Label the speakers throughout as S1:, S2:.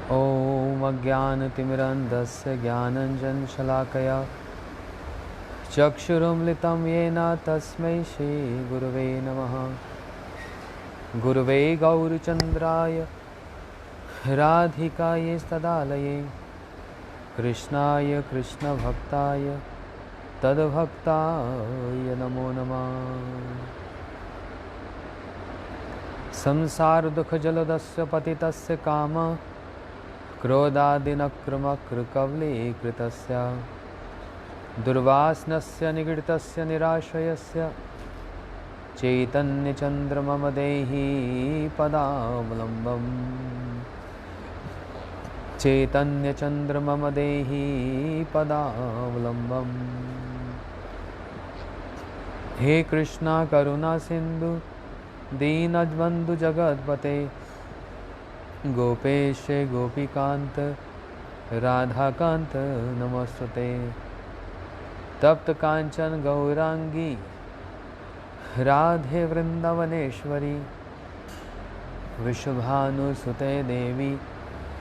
S1: ॐ अज्ञानतिमिरन्धस्य ज्ञानञ्जनशलाकया चक्षुरुन्मिलितं येन तस्मै श्रीगुरवे नमः। गुरवे गौरचन्द्राय राधिकायै तदालये कृष्णाय कृष्णभक्ताय तद्भक्ताय नमो नमः। संसारदुःखजलदस्य पतितस्य काम क्रोधादिनक्रमकृकवलीकृतस्य दुर्वासनस्य निगडितस्य निराश्रयस्य चैतन्यचन्द्रमम देहि पदावलम्बम्। चैतन्यचन्द्रमम देहि पदावलम्बम्। हे कृष्णा करुणा सिन्धु दीनबन्धु जगत्पते गोपेश गोपीकांत राधाकांत नमस्तुते। तप्त कांचन गौरांगी राधे वृंदावनेश्वरी विश्वभानुसुते देवी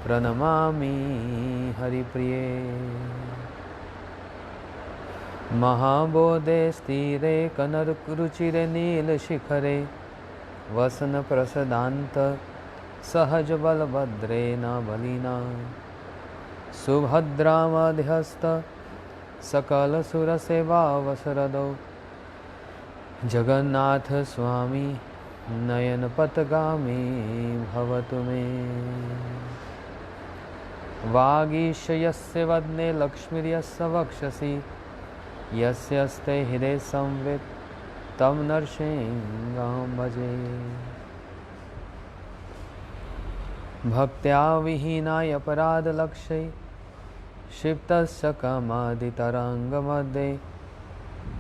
S1: प्रणमामि हरिप्रिये। महाबोधे स्थिरे कनकरुचिरे नीलशिखरे वसन प्रसदान्त सहज बलभद्रे न बलिना सुभद्रा मध्यस्थ सकल सुर सेवावसरदौ जगन्नाथ स्वामी नयन पथगामी भवतु मे। वागीशयस्य वदने लक्ष्मीर्यस्य वक्षसि यस्यस्ते हृदये संवित् तं नरसिंहं भजे। भक्त्या विहीनाय अपराधलक्ष्ये क्षिप्तस्य कामादितरङ्गमध्ये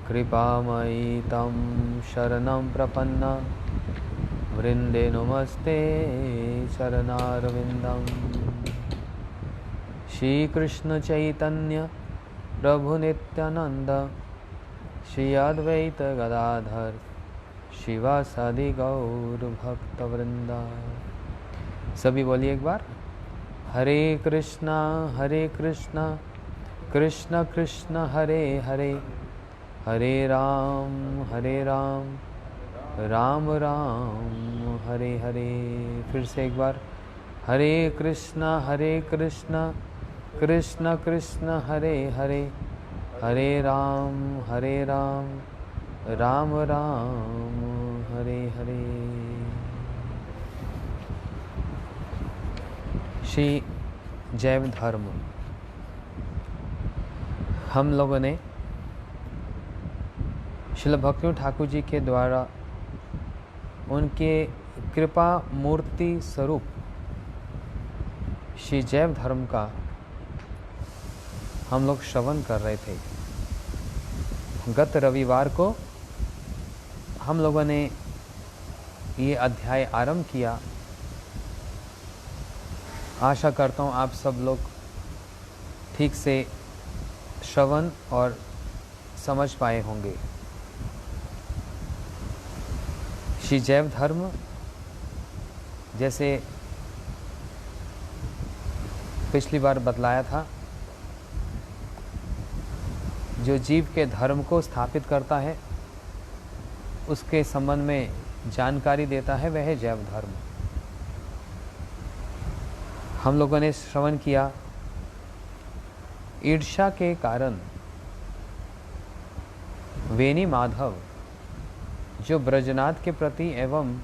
S1: कृपामयी तं शरणं प्रपन्ना वृन्दे नमस्ते चरणारविन्दम्। श्रीकृष्ण चैतन्य प्रभु नित्यानंद श्री अद्वैत गदाधर शिवासादि गौर भक्त वृंदा। सभी बोलिए एक बार, हरे कृष्णा कृष्ण कृष्ण हरे हरे, हरे राम राम राम हरे हरे। फिर से एक बार, हरे कृष्णा कृष्ण कृष्ण हरे हरे, हरे राम राम राम हरे हरे। श्री जैव धर्म, हम लोगों ने श्रील भक्ति ठाकुर जी के द्वारा उनके कृपा मूर्ति स्वरूप श्री जैव धर्म का हम लोग श्रवण कर रहे थे। गत रविवार को हम लोगों ने ये अध्याय आरंभ किया। आशा करता हूँ आप सब लोग ठीक से श्रवण और समझ पाए होंगे। श्री जैव धर्म जैसे पिछली बार बतलाया था, जो जीव के धर्म को स्थापित करता है उसके संबंध में जानकारी देता है, वह है जैव धर्म। हम लोगों ने श्रवण किया, ईर्ष्या के कारण वेणी माधव जो ब्रजनाथ के प्रति एवं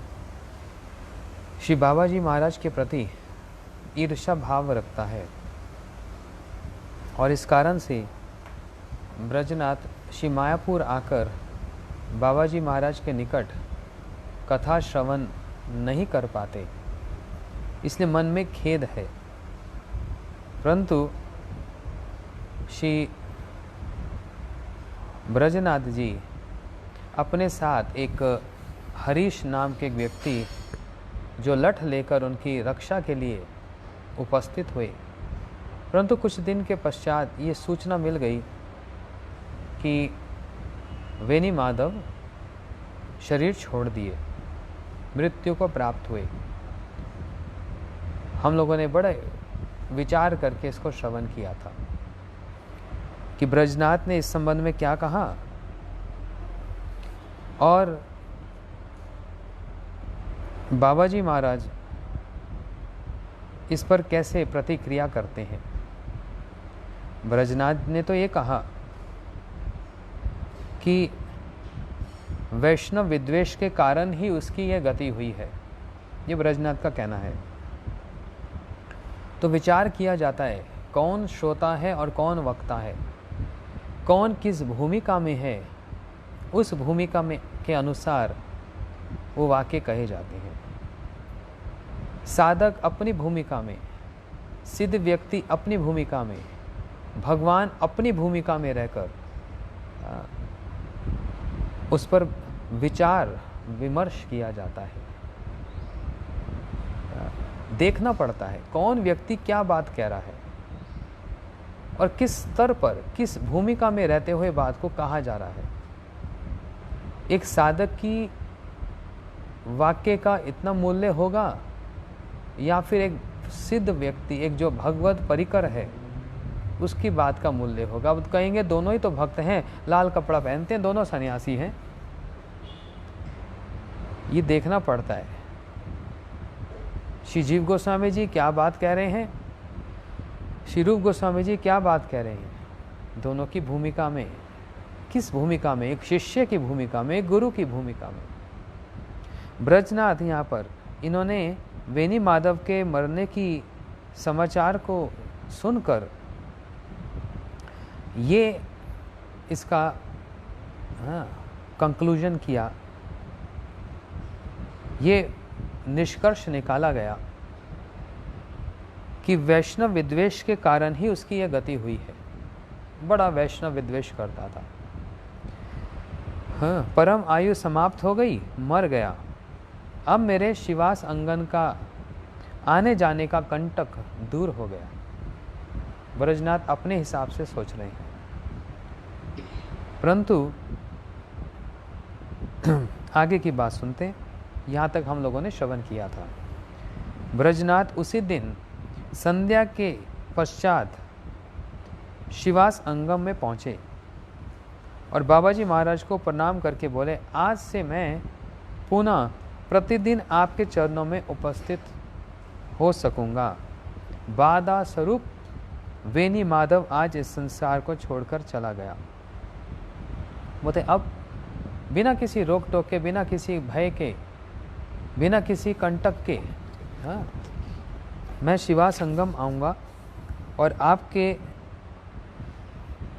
S1: श्री बाबा जी महाराज के प्रति ईर्ष्या भाव रखता है, और इस कारण से ब्रजनाथ श्री मायापुर आकर बाबा जी महाराज के निकट कथा श्रवण नहीं कर पाते, इसलिए मन में खेद है। परंतु श्री ब्रजनाथ जी अपने साथ एक हरीश नाम के एक व्यक्ति जो लठ लेकर उनकी रक्षा के लिए उपस्थित हुए। परंतु कुछ दिन के पश्चात ये सूचना मिल गई कि वेणी माधव शरीर छोड़ दिए, मृत्यु को प्राप्त हुए। हम लोगों ने बड़े विचार करके इसको श्रवण किया था कि ब्रजनाथ ने इस संबंध में क्या कहा और बाबा जी महाराज इस पर कैसे प्रतिक्रिया करते हैं। ब्रजनाथ ने तो ये कहा कि वैष्णव विद्वेष के कारण ही उसकी यह गति हुई है, ये ब्रजनाथ का कहना है। तो विचार किया जाता है कौन श्रोता है और कौन वक्ता है, कौन किस भूमिका में है, उस भूमिका में के अनुसार वो वाक्य कहे जाते हैं। साधक अपनी भूमिका में, सिद्ध व्यक्ति अपनी भूमिका में, भगवान अपनी भूमिका में रहकर उस पर विचार विमर्श किया जाता है। देखना पड़ता है कौन व्यक्ति क्या बात कह रहा है और किस स्तर पर, किस भूमिका में रहते हुए बात को कहा जा रहा है। एक साधक की वाक्य का इतना मूल्य होगा या फिर एक सिद्ध व्यक्ति, एक जो भगवत परिकर है, उसकी बात का मूल्य होगा। अब कहेंगे दोनों ही तो भक्त हैं, लाल कपड़ा पहनते हैं, दोनों सन्यासी हैं। ये देखना पड़ता है श्री जीव गोस्वामी जी क्या बात कह रहे हैं, श्री रूप गोस्वामी जी क्या बात कह रहे हैं। दोनों की भूमिका में, किस भूमिका में, एक शिष्य की भूमिका में, एक गुरु की भूमिका में। ब्रजनाथ यहाँ पर इन्होंने वेनी माधव के मरने की समाचार को सुनकर ये इसका कंक्लूजन किया, ये निष्कर्ष निकाला गया कि वैष्णव विद्वेष के कारण ही उसकी यह गति हुई है। बड़ा वैष्णव विद्वेष करता था। परम आयु समाप्त हो गई, मर गया। अब मेरे शिवास अंगन का आने जाने का कंटक दूर हो गया। ब्रजनाथ अपने हिसाब से सोच रहे हैं, परंतु आगे की बात सुनते हैं। यहाँ तक हम लोगों ने श्रवण किया था। ब्रजनाथ उसी दिन संध्या के पश्चात शिवास अंगम में पहुँचे और बाबा जी महाराज को प्रणाम करके बोले, आज से मैं पुनः प्रतिदिन आपके चरणों में उपस्थित हो सकूँगा। बाधा स्वरूप वेनी माधव आज इस संसार को छोड़कर चला गया। बोलते अब बिना किसी रोक टोक के, बिना किसी भय के, बिना किसी कंटक के मैं शिवा संगम आऊँगा और आपके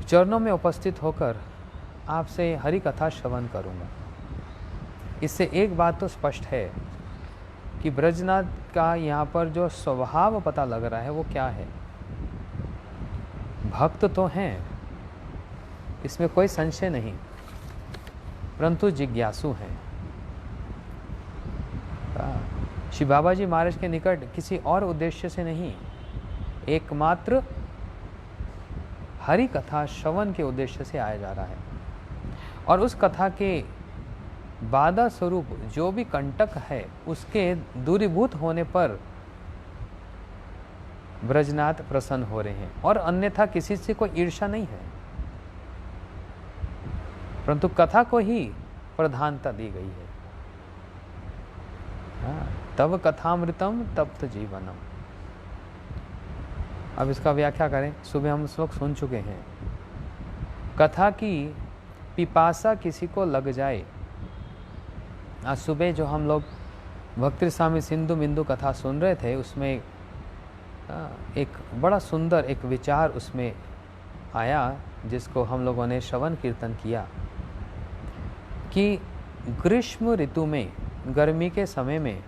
S1: चरणों में उपस्थित होकर आपसे हरि कथा श्रवण करूँगा। इससे एक बात तो स्पष्ट है कि ब्रजनाथ का यहाँ पर जो स्वभाव पता लग रहा है वो क्या है। भक्त तो हैं, इसमें कोई संशय नहीं, परंतु जिज्ञासु हैं। श्री बाबा जी महाराज के निकट किसी और उद्देश्य से नहीं, एकमात्र हरि कथा श्रवण के उद्देश्य से आया जा रहा है। और उस कथा के बाधा स्वरूप जो भी कंटक है उसके दूरीभूत होने पर ब्रजनाथ प्रसन्न हो रहे हैं, और अन्यथा किसी से कोई ईर्ष्या नहीं है, परंतु कथा को ही प्रधानता दी गई है। तव कथामृतम तप्त जीवनम। अब इसका व्याख्या करें। सुबह हम श्लोक सुन चुके हैं। कथा की पिपासा किसी को लग जाए, आज सुबह जो हम लोग भक्ति स्वामी सिंधु बिंदु कथा सुन रहे थे, उसमें एक बड़ा सुंदर एक विचार उसमें आया, जिसको हम लोगों ने श्रवण कीर्तन किया कि ग्रीष्म ऋतु में, गर्मी के समय में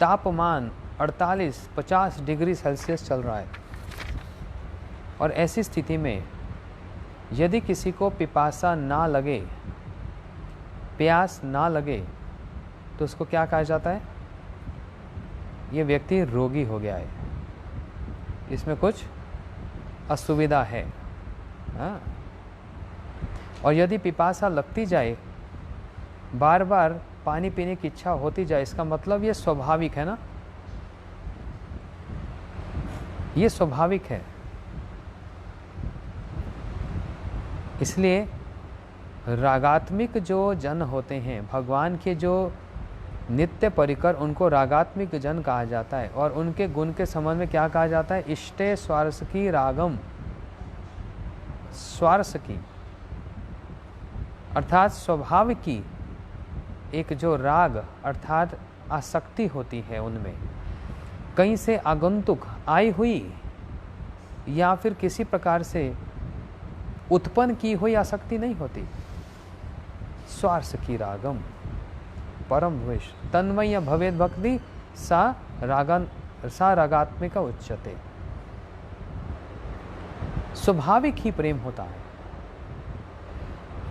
S1: तापमान 48-50 डिग्री सेल्सियस चल रहा है, और ऐसी स्थिति में यदि किसी को पिपासा ना लगे, प्यास ना लगे, तो उसको क्या कहा जाता है? ये व्यक्ति रोगी हो गया है, इसमें कुछ असुविधा है। और यदि पिपासा लगती जाए, बार बार पानी पीने की इच्छा होती जाए, इसका मतलब ये स्वाभाविक है ना। ये स्वाभाविक है। इसलिए रागात्मिक जो जन होते हैं, भगवान के जो नित्य परिकर, उनको रागात्मिक जन कहा जाता है। और उनके गुण के संबंध में क्या कहा जाता है? इष्टे स्वारसकी रागम, स्वारसकी अर्थात स्वभाव की एक जो राग अर्थात आसक्ति होती है उनमें, कहीं से आगंतुक आई हुई या फिर किसी प्रकार से उत्पन्न की हुई आसक्ति नहीं होती। स्वारसकी रागम परम द्वेष तन्मय भवेद भक्ति सा रागात्मिका उच्यते। स्वाभाविक ही प्रेम होता है।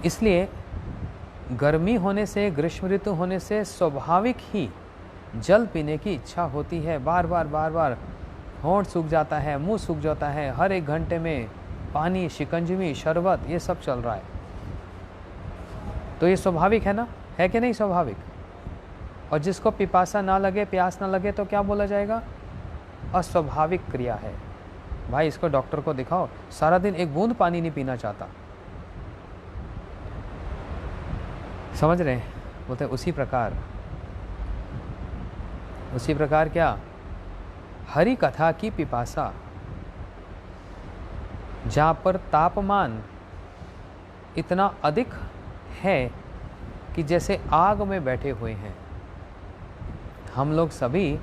S1: इसलिए गर्मी होने से, ग्रीष्म ऋतु होने से स्वाभाविक ही जल पीने की इच्छा होती है। बार बार होंठ सूख जाता है, मुंह सूख जाता है। हर एक घंटे में पानी, शिकंजवी, शरबत, ये सब चल रहा है। तो ये स्वाभाविक है ना, है कि नहीं स्वाभाविक? और जिसको पिपासा ना लगे, प्यास ना लगे, तो क्या बोला जाएगा? अस्वाभाविक क्रिया है। भाई इसको डॉक्टर को दिखाओ, सारा दिन एक बूंद पानी नहीं पीना चाहता। समझ रहे हैं? बोलते उसी प्रकार क्या? हरि कथा की पिपासा, जहाँ पर तापमान इतना अधिक है कि जैसे आग में बैठे हुए हैं। हम लोग सभी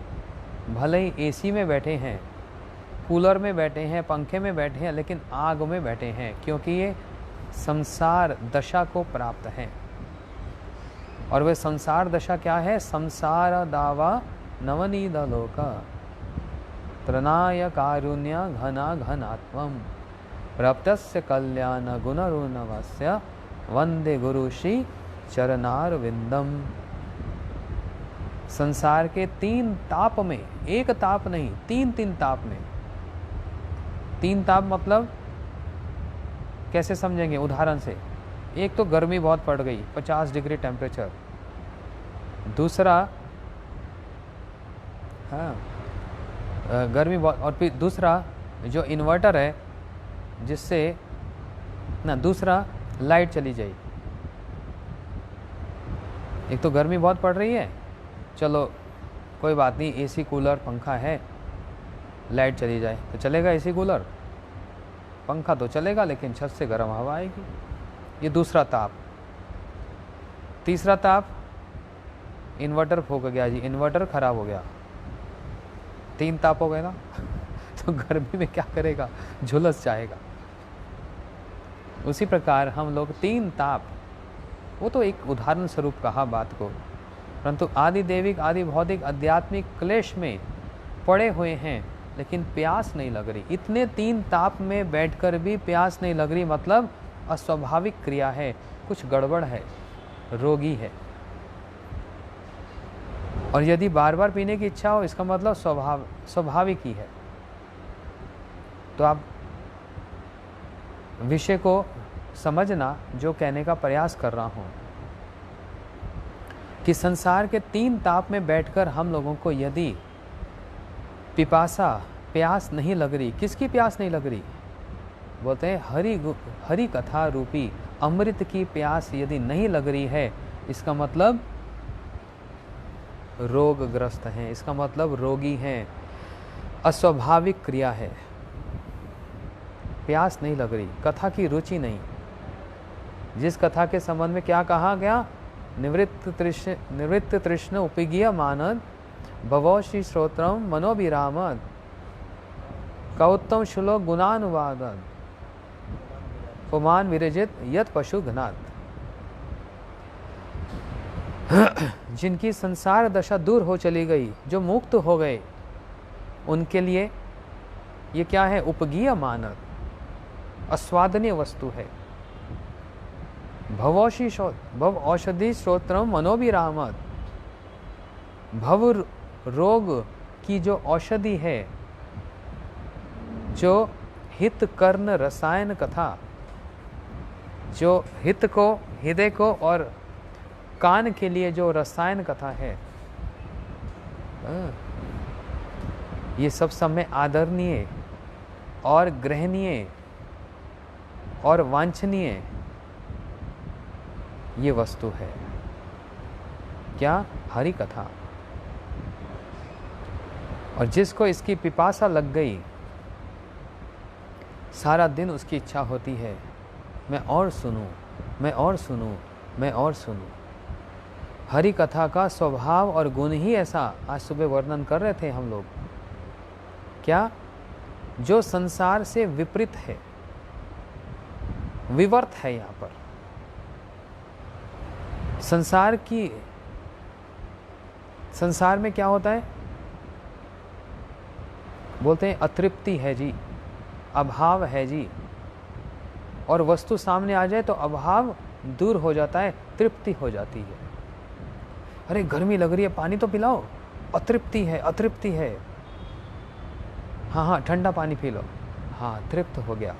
S1: भले ही एसी में बैठे हैं, कूलर में बैठे हैं, पंखे में बैठे हैं, लेकिन आग में बैठे हैं, क्योंकि ये संसार दशा को प्राप्त है। और वह संसार दशा क्या है? संसार दावा नवनीद लोका त्रनाय कारुण्य घना घनात्मम प्राप्तस्य कल्याण गुणरुणवस्य वंदे गुरुश्री चरणारविंदम। संसार के 3 ताप में, एक ताप नहीं, 3 ताप में। 3 ताप मतलब कैसे समझेंगे? उदाहरण से, एक तो गर्मी बहुत पड़ गई, 50 डिग्री टेम्परेचर। दूसरा, गर्मी बहुत, और फिर दूसरा जो इन्वर्टर है जिससे ना, दूसरा लाइट चली जाए। एक तो गर्मी बहुत पड़ रही है, चलो कोई बात नहीं, एसी कूलर पंखा है, लाइट चली जाए तो चलेगा एसी कूलर, पंखा तो चलेगा लेकिन छत से गर्म हवा आएगी। ये दूसरा ताप। तीसरा ताप, इन्वर्टर फूक गया जी, इन्वर्टर खराब हो गया। 3 ताप हो गए ना तो गर्मी में क्या करेगा? झुलस जाएगा। उसी प्रकार हम लोग 3 ताप, वो तो एक उदाहरण स्वरूप कहा बात को, परंतु आदि दैविक, आदि भौतिक, आध्यात्मिक क्लेश में पड़े हुए हैं, लेकिन प्यास नहीं लग रही। इतने 3 ताप में बैठकर भी प्यास नहीं लग रही, मतलब अस्वाभाविक क्रिया है, कुछ गड़बड़ है, रोगी है। और यदि बार बार पीने की इच्छा हो, इसका मतलब स्वाभाविक ही है। तो आप विषय को समझना जो कहने का प्रयास कर रहा हूँ, कि संसार के 3 ताप में बैठकर हम लोगों को यदि पिपासा, प्यास नहीं लग रही, किसकी प्यास नहीं लग रही? बोलते हैं हरि कथा रूपी अमृत की प्यास यदि नहीं लग रही है, इसका मतलब रोगग्रस्त हैं, इसका मतलब रोगी हैं, अस्वाभाविक क्रिया है। प्यास नहीं लग रही, कथा की रुचि नहीं। जिस कथा के संबंध में क्या कहा गया? निवृत्त तृष्ण उपगीय मानद भवोषि श्रोत्रम मनोभिरामद कौत्तम श्लोक गुणानुवादन पुमान विरजित यत पशु घनात। जिनकी संसार दशा दूर हो चली गई, जो मुक्त हो गए, उनके लिए ये क्या है? उपगीय मानद, आस्वादनीय वस्तु है। भव औषधि श्रोत्रम मनोभिरामद, भव रोग की जो औषधि है, जो हित कर्ण रसायन कथा, जो हित को, हृदय को और कान के लिए जो रसायन कथा है, ये सब समय आदरणीय और ग्रहणीय और वांछनीय ये वस्तु है। क्या? हरि कथा। और जिसको इसकी पिपासा लग गई, सारा दिन उसकी इच्छा होती है मैं और सुनूं, मैं और सुनूं, मैं और सुनूं। हरि कथा का स्वभाव और गुण ही ऐसा, आज सुबह वर्णन कर रहे थे हम लोग, क्या? जो संसार से विपरीत है, विवर्त है। यहाँ पर संसार में क्या होता है? बोलते हैं अतृप्ति है जी, अभाव है जी। और वस्तु सामने आ जाए तो अभाव दूर हो जाता है, तृप्ति हो जाती है। अरे गर्मी लग रही है, पानी तो पिलाओ, अतृप्ति है, अतृप्ति है। हाँ हाँ ठंडा पानी पी लो, हाँ तृप्त हो गया।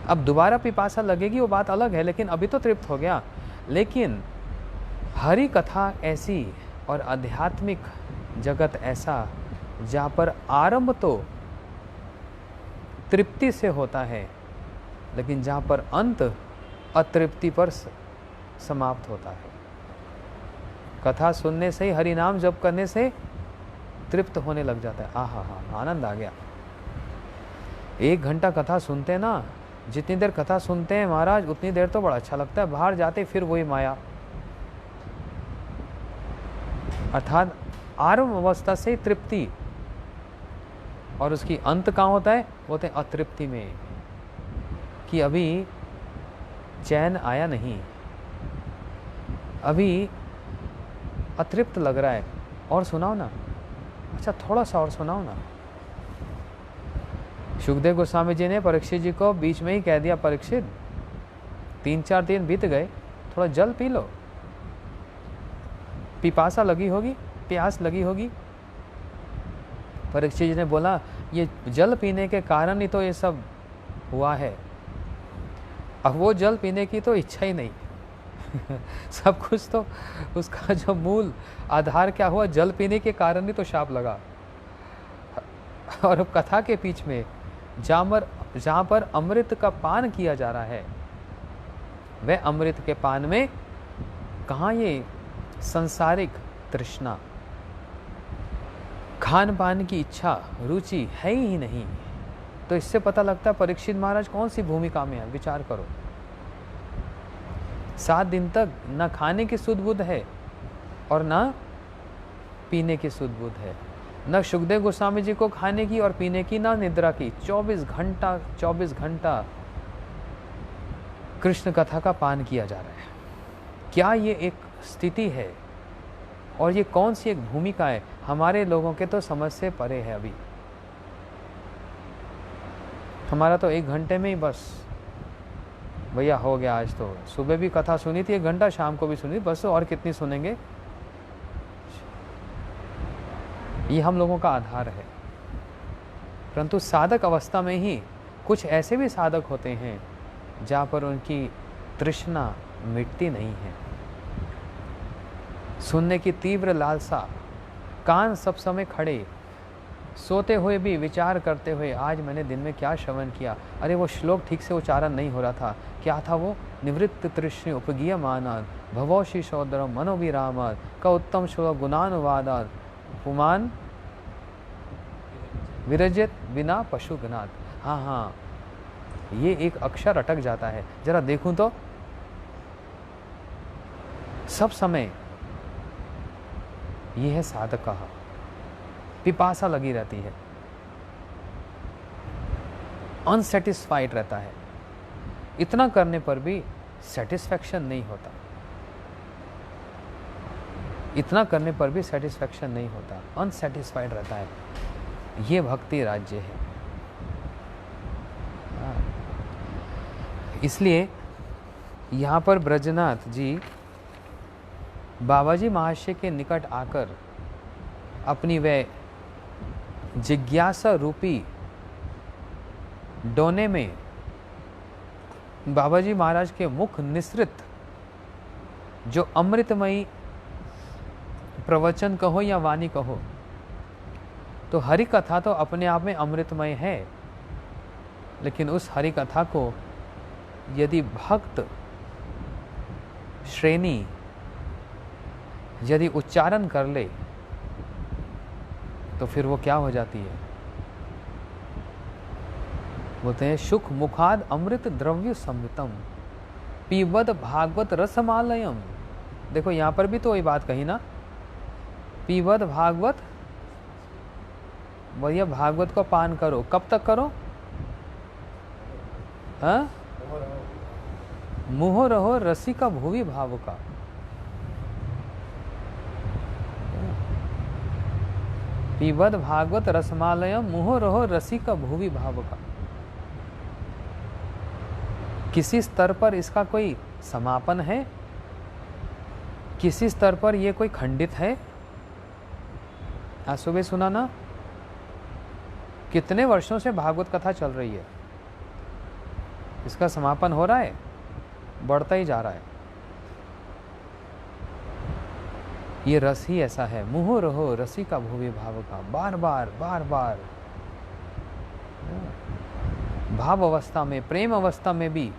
S1: अब दोबारा पिपासा लगेगी वो बात अलग है, लेकिन अभी तो तृप्त हो गया। लेकिन हरि कथा ऐसी और आध्यात्मिक जगत ऐसा जहाँ पर आरंभ तो तृप्ति से होता है, लेकिन जहाँ पर अंत अतृप्ति पर समाप्त होता है। कथा सुनने से ही, हरि नाम जप करने से तृप्त होने लग जाता है। आहा हा, आनंद आ गया। 1 घंटा कथा सुनते ना, जितनी देर कथा सुनते हैं महाराज उतनी देर तो बड़ा अच्छा लगता है, बाहर जाते फिर वही माया। अर्थात आरंभ अवस्था से तृप्ति, और उसकी अंत कहाँ होता है? होते हैं अतृप्ति में, कि अभी चैन आया नहीं, अभी अतृप्त लग रहा है, और सुनाओ ना, अच्छा थोड़ा सा और सुनाओ ना। सुखदेव गोस्वामी जी ने परीक्षित जी को बीच में ही कह दिया, परीक्षित 3-4 दिन बीत गए, थोड़ा जल पी लो, पिपासा लगी होगी, प्यास लगी होगी। परीक्षित जी ने बोला ये जल पीने के कारण ही तो ये सब हुआ है, अब वो जल पीने की तो इच्छा ही नहीं। सब कुछ तो उसका जो मूल आधार क्या हुआ, जल पीने के कारण ही तो शाप लगा। और अब कथा के बीच में जहाँ पर अमृत का पान किया जा रहा है, वह अमृत के पान में कहाँ ये संसारिक तृष्णा, खान पान की इच्छा, रुचि है ही नहीं। तो इससे पता लगता है परीक्षित महाराज कौन सी भूमिका में है। विचार करो, 7 दिन तक न खाने की सुध बुध है और न पीने की सुध बुध है, न सुखदेव गोस्वामी जी को खाने की और पीने की, ना निद्रा की। 24 घंटा कृष्ण कथा का पान किया जा रहा है। क्या ये एक स्थिति है और ये कौन सी एक भूमिका है? हमारे लोगों के तो समझ से परे है। अभी हमारा तो 1 घंटे में ही बस भैया हो गया। आज तो सुबह भी कथा सुनी थी 1 घंटा, शाम को भी सुनी, बस और कितनी सुनेंगे। ये हम लोगों का आधार है। परंतु साधक अवस्था में ही कुछ ऐसे भी साधक होते हैं जहाँ पर उनकी तृष्णा मिटती नहीं है, सुनने की तीव्र लालसा, कान सब समय खड़े, सोते हुए भी विचार करते हुए आज मैंने दिन में क्या श्रवण किया, अरे वो श्लोक ठीक से उच्चारण नहीं हो रहा था, क्या था वो, निवृत्त तृष्ण उपगीयमानात् भवोषि सौदरम मनोविरामात् का उत्तम श्लोक गुणानुवादात् पुमान विरजित बिना पशुगनात्। हाँ हाँ, ये एक अक्षर अटक जाता है, जरा देखूं तो सब समय ये है साधक का, पिपासा लगी रहती है, अनसेटिस्फाइड रहता है। इतना करने पर भी सेटिस्फैक्शन नहीं होता, इतना करने पर भी सेटिस्फैक्शन नहीं होता, अनसेटिस्फाइड रहता है। ये भक्ति राज्य है। इसलिए यहाँ पर ब्रजनाथ जी बाबाजी महाशय के निकट आकर अपनी वह जिज्ञासा रूपी डोने में बाबाजी महाराज के मुख निसृत जो अमृतमयी प्रवचन कहो या वाणी कहो, तो हरि कथा तो अपने आप में अमृतमय है, लेकिन उस हरि कथा को यदि भक्त श्रेणी यदि उच्चारण कर ले तो फिर वो क्या हो जाती है? बोलते हैं सुख मुखाद अमृत द्रव्य समृतम पीबद भागवत रसमालयम। देखो यहां पर भी तो वही बात कही ना, पीबद भागवत, भैया भागवत को पान करो। कब तक करो? हाँ, मुहो रहो रसिका भुवि भाव का। पीबद भागवत रसमालयम मुहो रहो रसिका भुवि भाव का। किसी स्तर पर इसका कोई समापन है? किसी स्तर पर यह कोई खंडित है? आज सुबह सुना ना, कितने वर्षों से भागवत कथा चल रही है, इसका समापन हो रहा है? बढ़ता ही जा रहा है। ये रस ही ऐसा है, मुहो रहो रसी का भुवि भाव का। बार बार बार बार भाव अवस्था में, प्रेम अवस्था में भी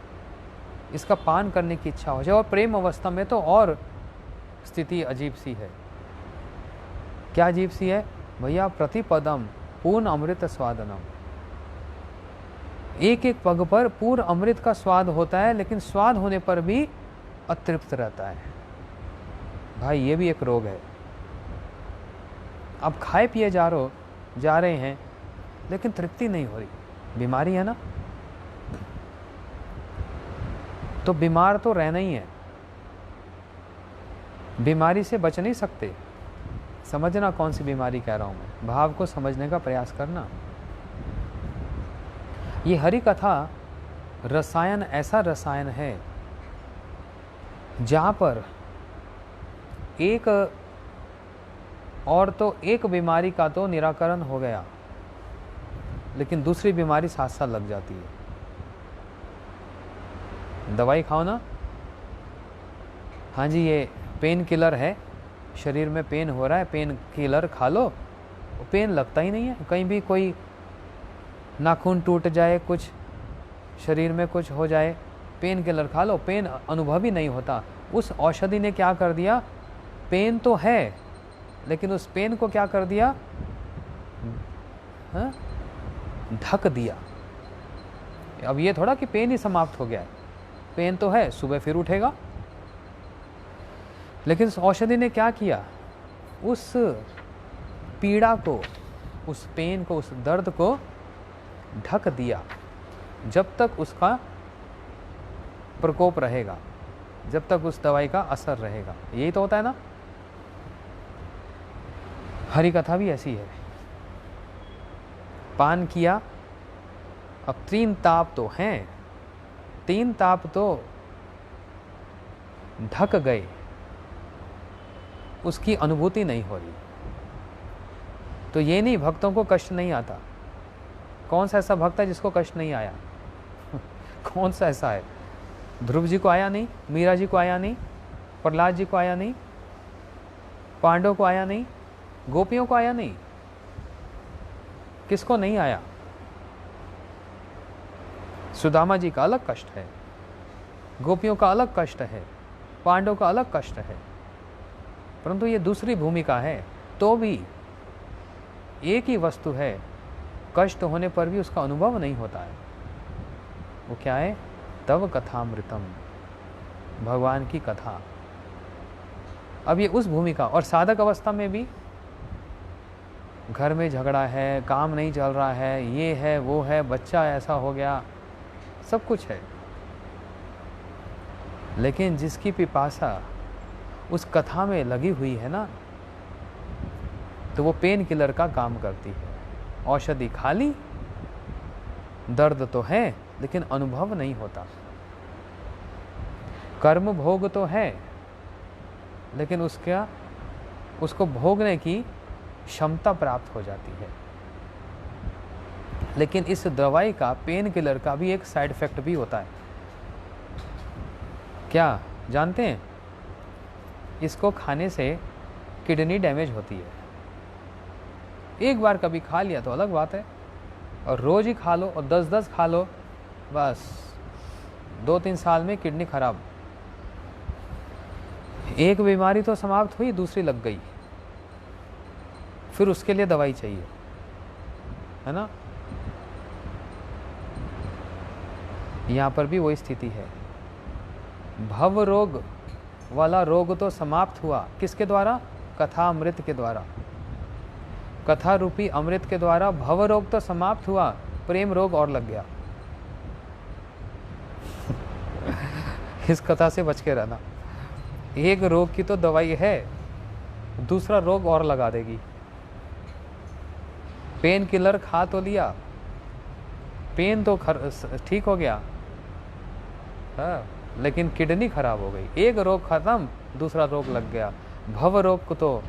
S1: इसका पान करने की इच्छा हो जाए, और प्रेम अवस्था में तो और स्थिति अजीब सी है। क्या अजीब सी है भैया? प्रतिपदम पूर्ण अमृत स्वादनम। एक एक पग पर पूर्ण अमृत का स्वाद होता है, लेकिन स्वाद होने पर भी अतृप्त रहता है। भाई ये भी एक रोग है। अब खाए पिए जा रहे हैं, लेकिन तृप्ति नहीं हो रही। बीमारी है ना, तो बीमार तो रहना ही है, बीमारी से बच नहीं सकते। समझना कौन सी बीमारी कह रहा हूं मैं, भाव को समझने का प्रयास करना। ये हरि कथा रसायन, ऐसा रसायन है जहां पर एक और तो एक बीमारी का तो निराकरण हो गया, लेकिन दूसरी बीमारी साथ साथ लग जाती है। दवाई खाओ ना, हाँ जी ये पेन किलर है, शरीर में पेन हो रहा है, पेन किलर खा लो, पेन लगता ही नहीं है। कहीं भी कोई नाखून टूट जाए, कुछ शरीर में कुछ हो जाए, पेन किलर खा लो, पेन अनुभव ही नहीं होता। उस औषधि ने क्या कर दिया? पेन तो है, लेकिन उस पेन को क्या कर दिया? हाँ? ढक दिया। अब ये थोड़ा कि पेन ही समाप्त हो गया है, पेन तो है, सुबह फिर उठेगा। लेकिन उस औषधि ने क्या किया? उस पीड़ा को, उस पेन को, उस दर्द को ढक दिया, जब तक उसका प्रकोप रहेगा, जब तक उस दवाई का असर रहेगा। यही तो होता है ना। हरि कथा भी ऐसी है। पान किया, अब 3 ताप तो हैं, 3 ताप तो ढक गए, उसकी अनुभूति नहीं हो रही। तो ये नहीं भक्तों को कष्ट नहीं आता। कौन सा ऐसा भक्त है जिसको कष्ट नहीं आया? कौन सा ऐसा है? ध्रुव जी को आया नहीं, मीरा जी को आया नहीं, प्रहलाद जी को आया नहीं, पांडव को आया नहीं, गोपियों को आया नहीं। किसको नहीं आया? सुदामा जी का अलग कष्ट है, गोपियों का अलग कष्ट है, पांडव का अलग कष्ट है, परंतु ये दूसरी भूमिका है। तो भी एक ही वस्तु है, कष्ट होने पर भी उसका अनुभव नहीं होता है। वो क्या है? तव कथामृतम, भगवान की कथा। अब ये उस भूमिका, और साधक अवस्था में भी घर में झगड़ा है, काम नहीं चल रहा है, ये है वो है, बच्चा ऐसा हो गया, सब कुछ है, लेकिन जिसकी पिपासा उस कथा में लगी हुई है ना, तो वो पेन किलर का काम करती है। औषधि खा ली, दर्द तो है लेकिन अनुभव नहीं होता। कर्म भोग तो है, लेकिन उसको भोगने की क्षमता प्राप्त हो जाती है। लेकिन इस दवाई का, पेन किलर का भी एक साइड इफेक्ट भी होता है। क्या जानते हैं? इसको खाने से किडनी डैमेज होती है। एक बार कभी खा लिया तो अलग बात है, और रोज ही खा लो और 10-10 खा लो, बस 2-3 साल में किडनी खराब। एक बीमारी तो समाप्त हुई, दूसरी लग गई, फिर उसके लिए दवाई चाहिए, है ना। यहाँ पर भी वही स्थिति है। भव रोग वाला रोग तो समाप्त हुआ, किसके द्वारा? कथा अमृत के द्वारा, कथा रूपी अमृत के द्वारा भव रोग तो समाप्त हुआ, प्रेम रोग और लग गया। इस कथा से बच के रहना। एक रोग की तो दवाई है, दूसरा रोग और लगा देगी। पेन किलर खा तो लिया, पेन तो ठीक हो गया, हाँ, लेकिन किडनी खराब हो गई। एक रोग खत्म, दूसरा रोग लग गया। भव रोग को तो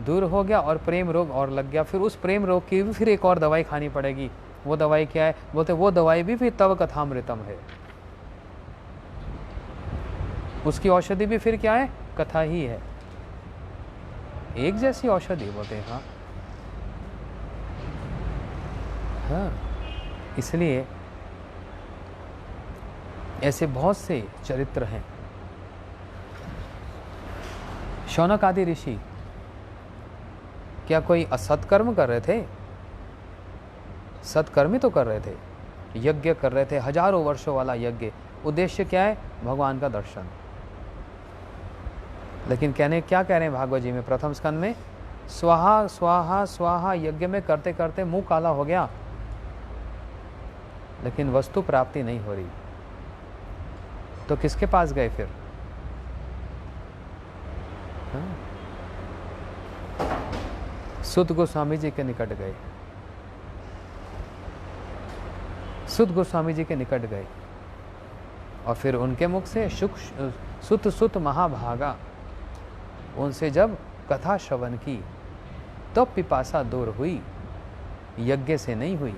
S1: दूर हो गया और प्रेम रोग और लग गया। फिर उस प्रेम रोग की भी फिर एक और दवाई खानी पड़ेगी। वो दवाई क्या है? बोलते वो दवाई भी फिर तव कथामृतम है। उसकी औषधि भी फिर क्या है? कथा ही है। एक जैसी औषधि बोलते हैं। हाँ हाँ, इसलिए ऐसे बहुत से चरित्र हैं। शौनक आदि ऋषि क्या कोई असत्कर्म कर रहे थे? सत्कर्म ही तो कर रहे थे, यज्ञ कर रहे थे, हजारों वर्षों वाला यज्ञ। उद्देश्य क्या है? भगवान का दर्शन। लेकिन क्या कह रहे हैं भागवत जी में प्रथम स्कंद में? स्वाहा स्वाहा स्वाहा यज्ञ में करते करते मुंह काला हो गया, लेकिन वस्तु प्राप्ति नहीं हो रही। तो किसके पास गए फिर? सुत गोस्वामी जी के निकट गए। सुत गोस्वामी जी के निकट गए और फिर उनके मुख से सुत सुत महाभागा, उनसे जब कथा श्रवण की तो पिपासा दूर हुई। यज्ञ से नहीं हुई,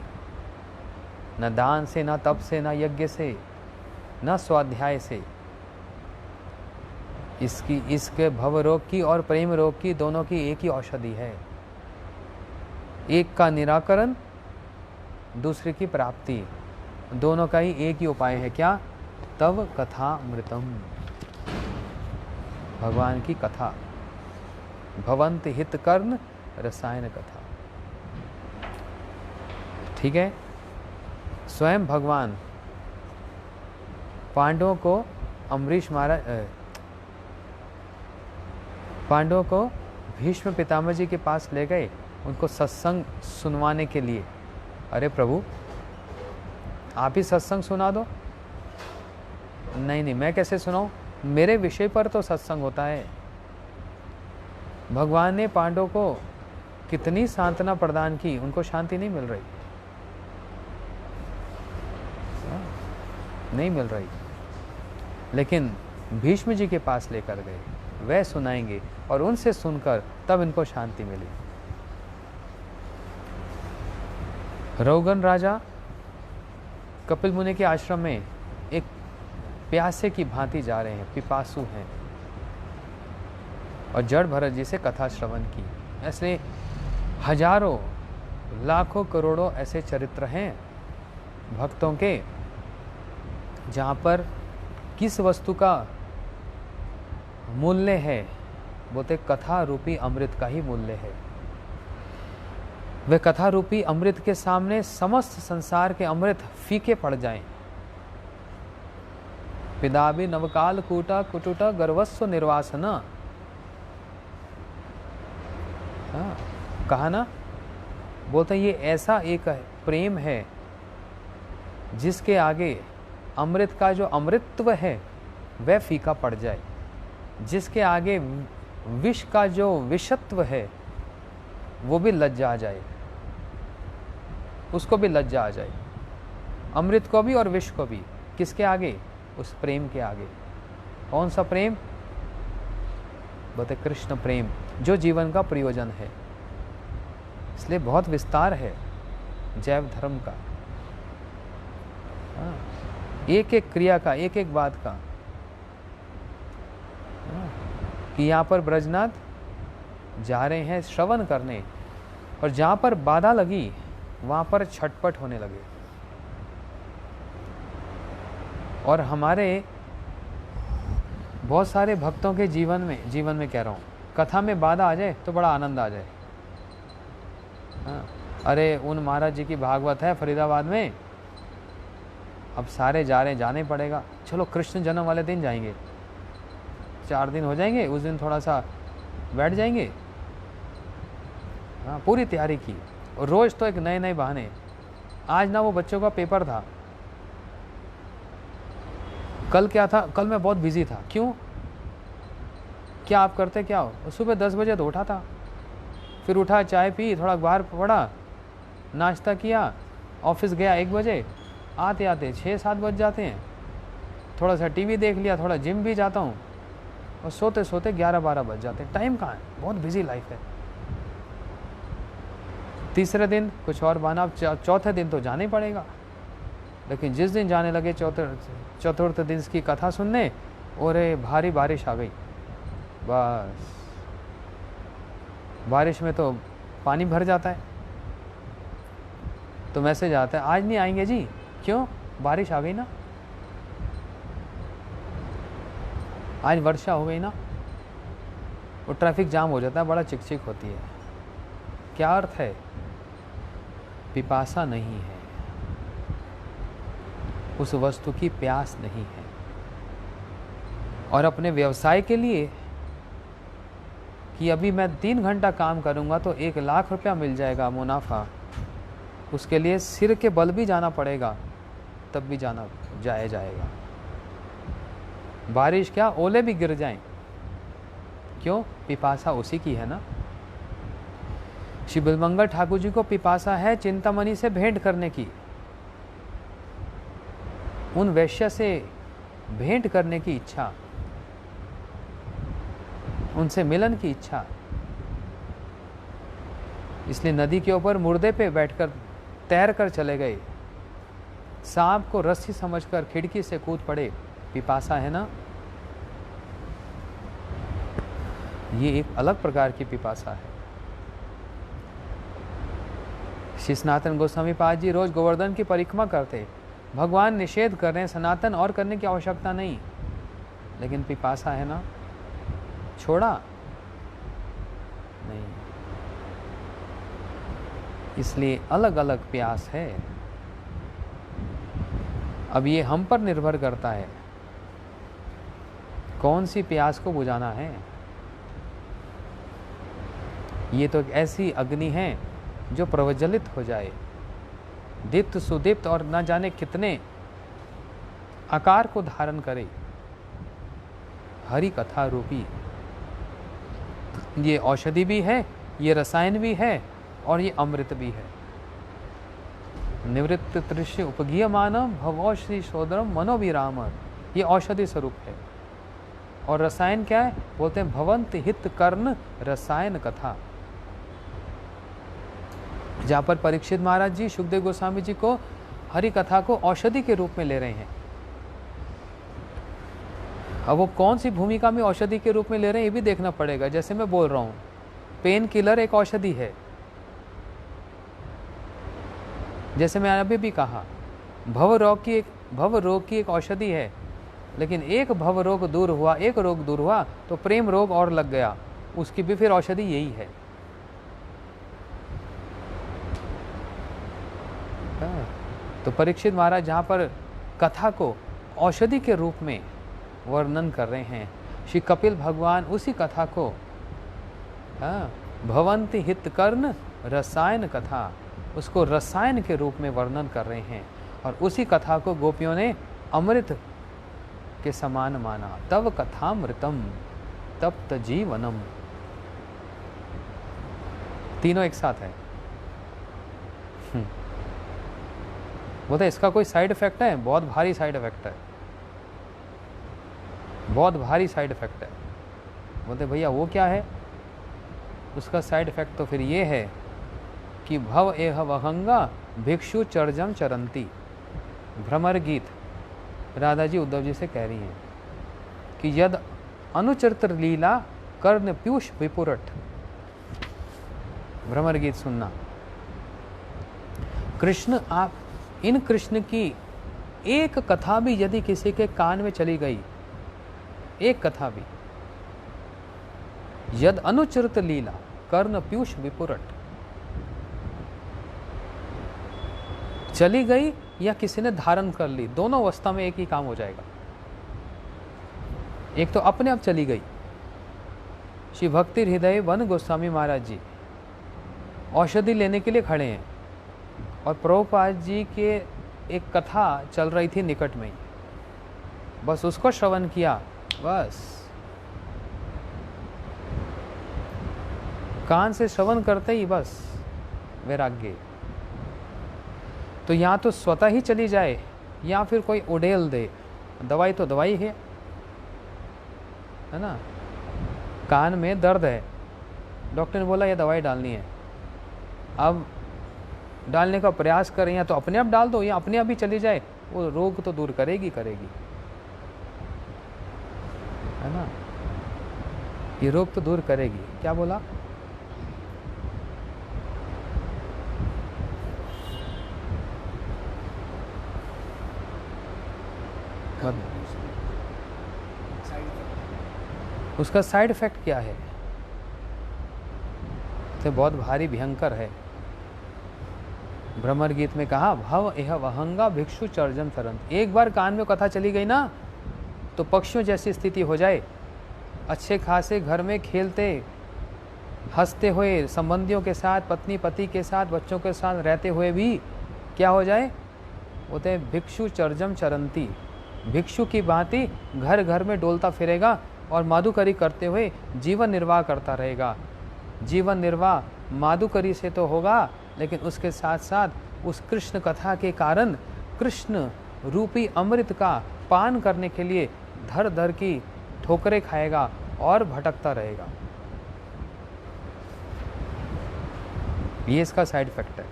S1: न दान से, न तप से, न यज्ञ से, न स्वाध्याय से। इसके भव रोग की और प्रेम रोग की, दोनों की एक ही औषधि है। एक का निराकरण, दूसरे की प्राप्ति, दोनों का ही एक ही उपाय है। क्या? तव कथामृतम, भगवान की कथा। भवंत हितकर्ण रसायन कथा। ठीक है। स्वयं भगवान पांडवों को अम्बरीश महाराज, पांडवों को भीष्म पितामह जी के पास ले गए, उनको सत्संग सुनवाने के लिए। अरे प्रभु, आप ही सत्संग सुना दो। नहीं, मैं कैसे सुनाऊं? मेरे विषय पर तो सत्संग होता है। भगवान ने पांडवों को कितनी सांत्वना प्रदान की, उनको शांति नहीं मिल रही, नहीं मिल रही। लेकिन भीष्म जी के पास लेकर गए, वह सुनाएंगे और उनसे सुनकर तब इनको शांति मिली। रौगन राजा कपिल मुनि के आश्रम में एक प्यासे की भांति जा रहे हैं, पिपासु हैं, और जड़ भरत जी से कथा श्रवण की। ऐसे हजारों लाखों करोड़ों ऐसे चरित्र हैं भक्तों के, जहाँ पर किस वस्तु का मूल्य है? बोलते कथा रूपी अमृत का ही मूल्य है। वे कथा रूपी अमृत के सामने समस्त संसार के अमृत फीके पड़ जाएं। पिदाबि नवकाल कूटा कुटुटा गर्वस्व निर्वासना। कहा ना, बोलते ये ऐसा एक प्रेम है जिसके आगे अमृत का जो अमृतत्व है वह फीका पड़ जाए, जिसके आगे विष का जो विषत्व है वो भी लज्जा आ जाए, उसको भी लज्जा आ जाए, अमृत को भी और विष को भी। किसके आगे? उस प्रेम के आगे। कौन सा प्रेम? बोलते कृष्ण प्रेम, जो जीवन का प्रयोजन है। इसलिए बहुत विस्तार है जैव धर्म का, एक एक क्रिया का, एक एक बात का। कि यहाँ पर ब्रजनाथ जा रहे हैं श्रवण करने, और जहाँ पर बाधा लगी वहाँ पर छटपट होने लगे। और हमारे बहुत सारे भक्तों के जीवन में कह रहा हूँ, कथा में बाधा आ जाए तो बड़ा आनंद आ जाए। हाँ, अरे उन महाराज जी की भागवत है फरीदाबाद में, अब सारे जा रहे, जाने पड़ेगा, चलो कृष्ण जन्म वाले दिन जाएंगे, 4 दिन हो जाएंगे, उस दिन थोड़ा सा बैठ जाएंगे। हाँ, पूरी तैयारी की, और रोज़ तो एक नए नए बहाने। आज ना वो बच्चों का पेपर था, कल क्या था, कल मैं बहुत बिजी था। क्यों, क्या आप करते क्या हो? सुबह 10 बजे तो उठा था, फिर उठा, चाय पी, थोड़ा बाहर पड़ा, नाश्ता किया, ऑफिस गया 1 बजे, आते आते 6-7 बज जाते हैं, थोड़ा सा टीवी देख लिया, थोड़ा जिम भी जाता हूँ, और सोते सोते 11-12 बज जाते हैं। टाइम कहाँ है, बहुत बिजी लाइफ है। तीसरे दिन कुछ और बहाना, अब चौथे दिन तो जाना ही पड़ेगा। लेकिन जिस दिन जाने लगे चतुर्थ दिन की कथा सुनने, और भारी बारिश आ गई, बस बारिश में तो पानी भर जाता है, तो मैसेज आता है आज नहीं आएंगे जी। क्यों, बारिश आ गई ना, आज वर्षा हो गई ना, वो ट्रैफिक जाम हो जाता है, बड़ा चिकचिक होती है। क्या अर्थ है, पिपासा नहीं है, उस वस्तु की प्यास नहीं है। और अपने व्यवसाय के लिए कि अभी मैं 3 घंटा काम करूंगा तो 1 लाख रुपया मिल जाएगा मुनाफा, उसके लिए सिर के बल भी जाना पड़ेगा, तब भी जाएगा। बारिश क्या, ओले भी गिर जाएं, क्यों, पिपासा उसी की है ना। श्री बिलमंगल ठाकुर जी को पिपासा है चिंतामणि से भेंट करने की, उन वैश्य से भेंट करने की इच्छा, उनसे मिलन की इच्छा। इसलिए नदी के ऊपर मुर्दे पे बैठकर तैर कर चले गए, सांप को रस्सी समझकर खिड़की से कूद पड़े, पिपासा है ना। ये एक अलग प्रकार की पिपासा है। श्री सनातन गोस्वामी पाद जी रोज गोवर्धन की परिक्रमा करते, भगवान निषेध कर रहे हैं, सनातन और करने की आवश्यकता नहीं, लेकिन पिपासा है ना, छोड़ा नहीं। इसलिए अलग अलग प्यास है। अब ये हम पर निर्भर करता है कौन सी प्यास को बुझाना है। ये तो एक ऐसी अग्नि है जो प्रज्वलित हो जाए, दीप्त सुदीप्त, और न जाने कितने आकार को धारण करे। हरि कथा रूपी ये औषधि भी है, ये रसायन भी है, और ये अमृत भी है। निवृत्त तृष्य उपगीयमानम भवौषधि सोदरम मनोविराम, ये औषधि स्वरूप है। और रसायन क्या है, बोलते हैं भवंत हित कर्ण रसायन कथा। जहाँ पर परीक्षित महाराज जी सुखदेव गोस्वामी जी को हरि कथा को औषधि के रूप में ले रहे हैं। अब वो कौन सी भूमिका में औषधि के रूप में ले रहे हैं ये भी देखना पड़ेगा। जैसे मैं बोल रहा हूँ, पेन किलर एक औषधि है, जैसे मैं अभी भी कहा भव रोग की एक औषधि है, लेकिन एक भव रोग दूर हुआ, एक रोग दूर हुआ तो प्रेम रोग और लग गया, उसकी भी फिर औषधि यही है। तो परीक्षित महाराज जहाँ पर कथा को औषधि के रूप में वर्णन कर रहे हैं, श्री कपिल भगवान उसी कथा को भवंति हित कर्ण रसायन कथा, उसको रसायन के रूप में वर्णन कर रहे हैं। और उसी कथा को गोपियों ने अमृत के समान माना। तव कथामृतम तप्त जीवनम, तीनों एक साथ है। बोलते इसका कोई साइड इफेक्ट है? बहुत भारी साइड इफेक्ट है, बहुत भारी साइड इफेक्ट है। बोलते भैया वो क्या है? उसका साइड इफेक्ट तो फिर ये है कि भव एह वहंगा भिक्षु चर्जम चरंती। भ्रमर गीत राधा जी उद्धव जी से कह रही हैं कि यद अनुचरित लीला कर्ण पीयूष विपुरट। भ्रमर गीत सुनना। कृष्ण, आप इन कृष्ण की एक कथा भी यदि किसी के कान में चली गई, एक कथा भी, यद अनुचरित लीला कर्ण पीयूष विपुरट, चली गई या किसी ने धारण कर ली, दोनों अवस्था में एक ही काम हो जाएगा। एक तो अपने आप चली गई। श्री भक्ति हृदय वन गोस्वामी महाराज जी औषधि लेने के लिए खड़े हैं और प्रभुपाद जी के एक कथा चल रही थी निकट में ही, बस उसको श्रवण किया, बस कान से श्रवण करते ही बस वैराग्य। तो या तो स्वतः ही चली जाए या फिर कोई उड़ेल दे। दवाई तो दवाई है ना। कान में दर्द है, डॉक्टर ने बोला ये दवाई डालनी है, अब डालने का प्रयास करें या तो अपने आप डाल दो या अपने आप ही चली जाए, वो रोग तो दूर करेगी है ना, ये रोग तो दूर करेगी। क्या बोला? उसका साइड इफेक्ट क्या है? तो बहुत भारी भयंकर है। भ्रमर गीत में कहा, भव एह वहंगा भिक्षु चर्जम चरंत। एक बार कान में कथा चली गई ना तो पक्षियों जैसी स्थिति हो जाए। अच्छे खासे घर में खेलते हंसते हुए संबंधियों के साथ, पत्नी पति के साथ, बच्चों के साथ रहते हुए भी क्या हो जाए? बोलते हैं भिक्षु चर्जम चरंती, भिक्षु की भांति घर घर में डोलता फिरेगा और माधुकरी करते हुए जीवन निर्वाह करता रहेगा। जीवन निर्वाह माधुकरी से तो होगा, लेकिन उसके साथ साथ उस कृष्ण कथा के कारण कृष्ण रूपी अमृत का पान करने के लिए धर धर की ठोकरें खाएगा और भटकता रहेगा। ये इसका साइड इफेक्ट है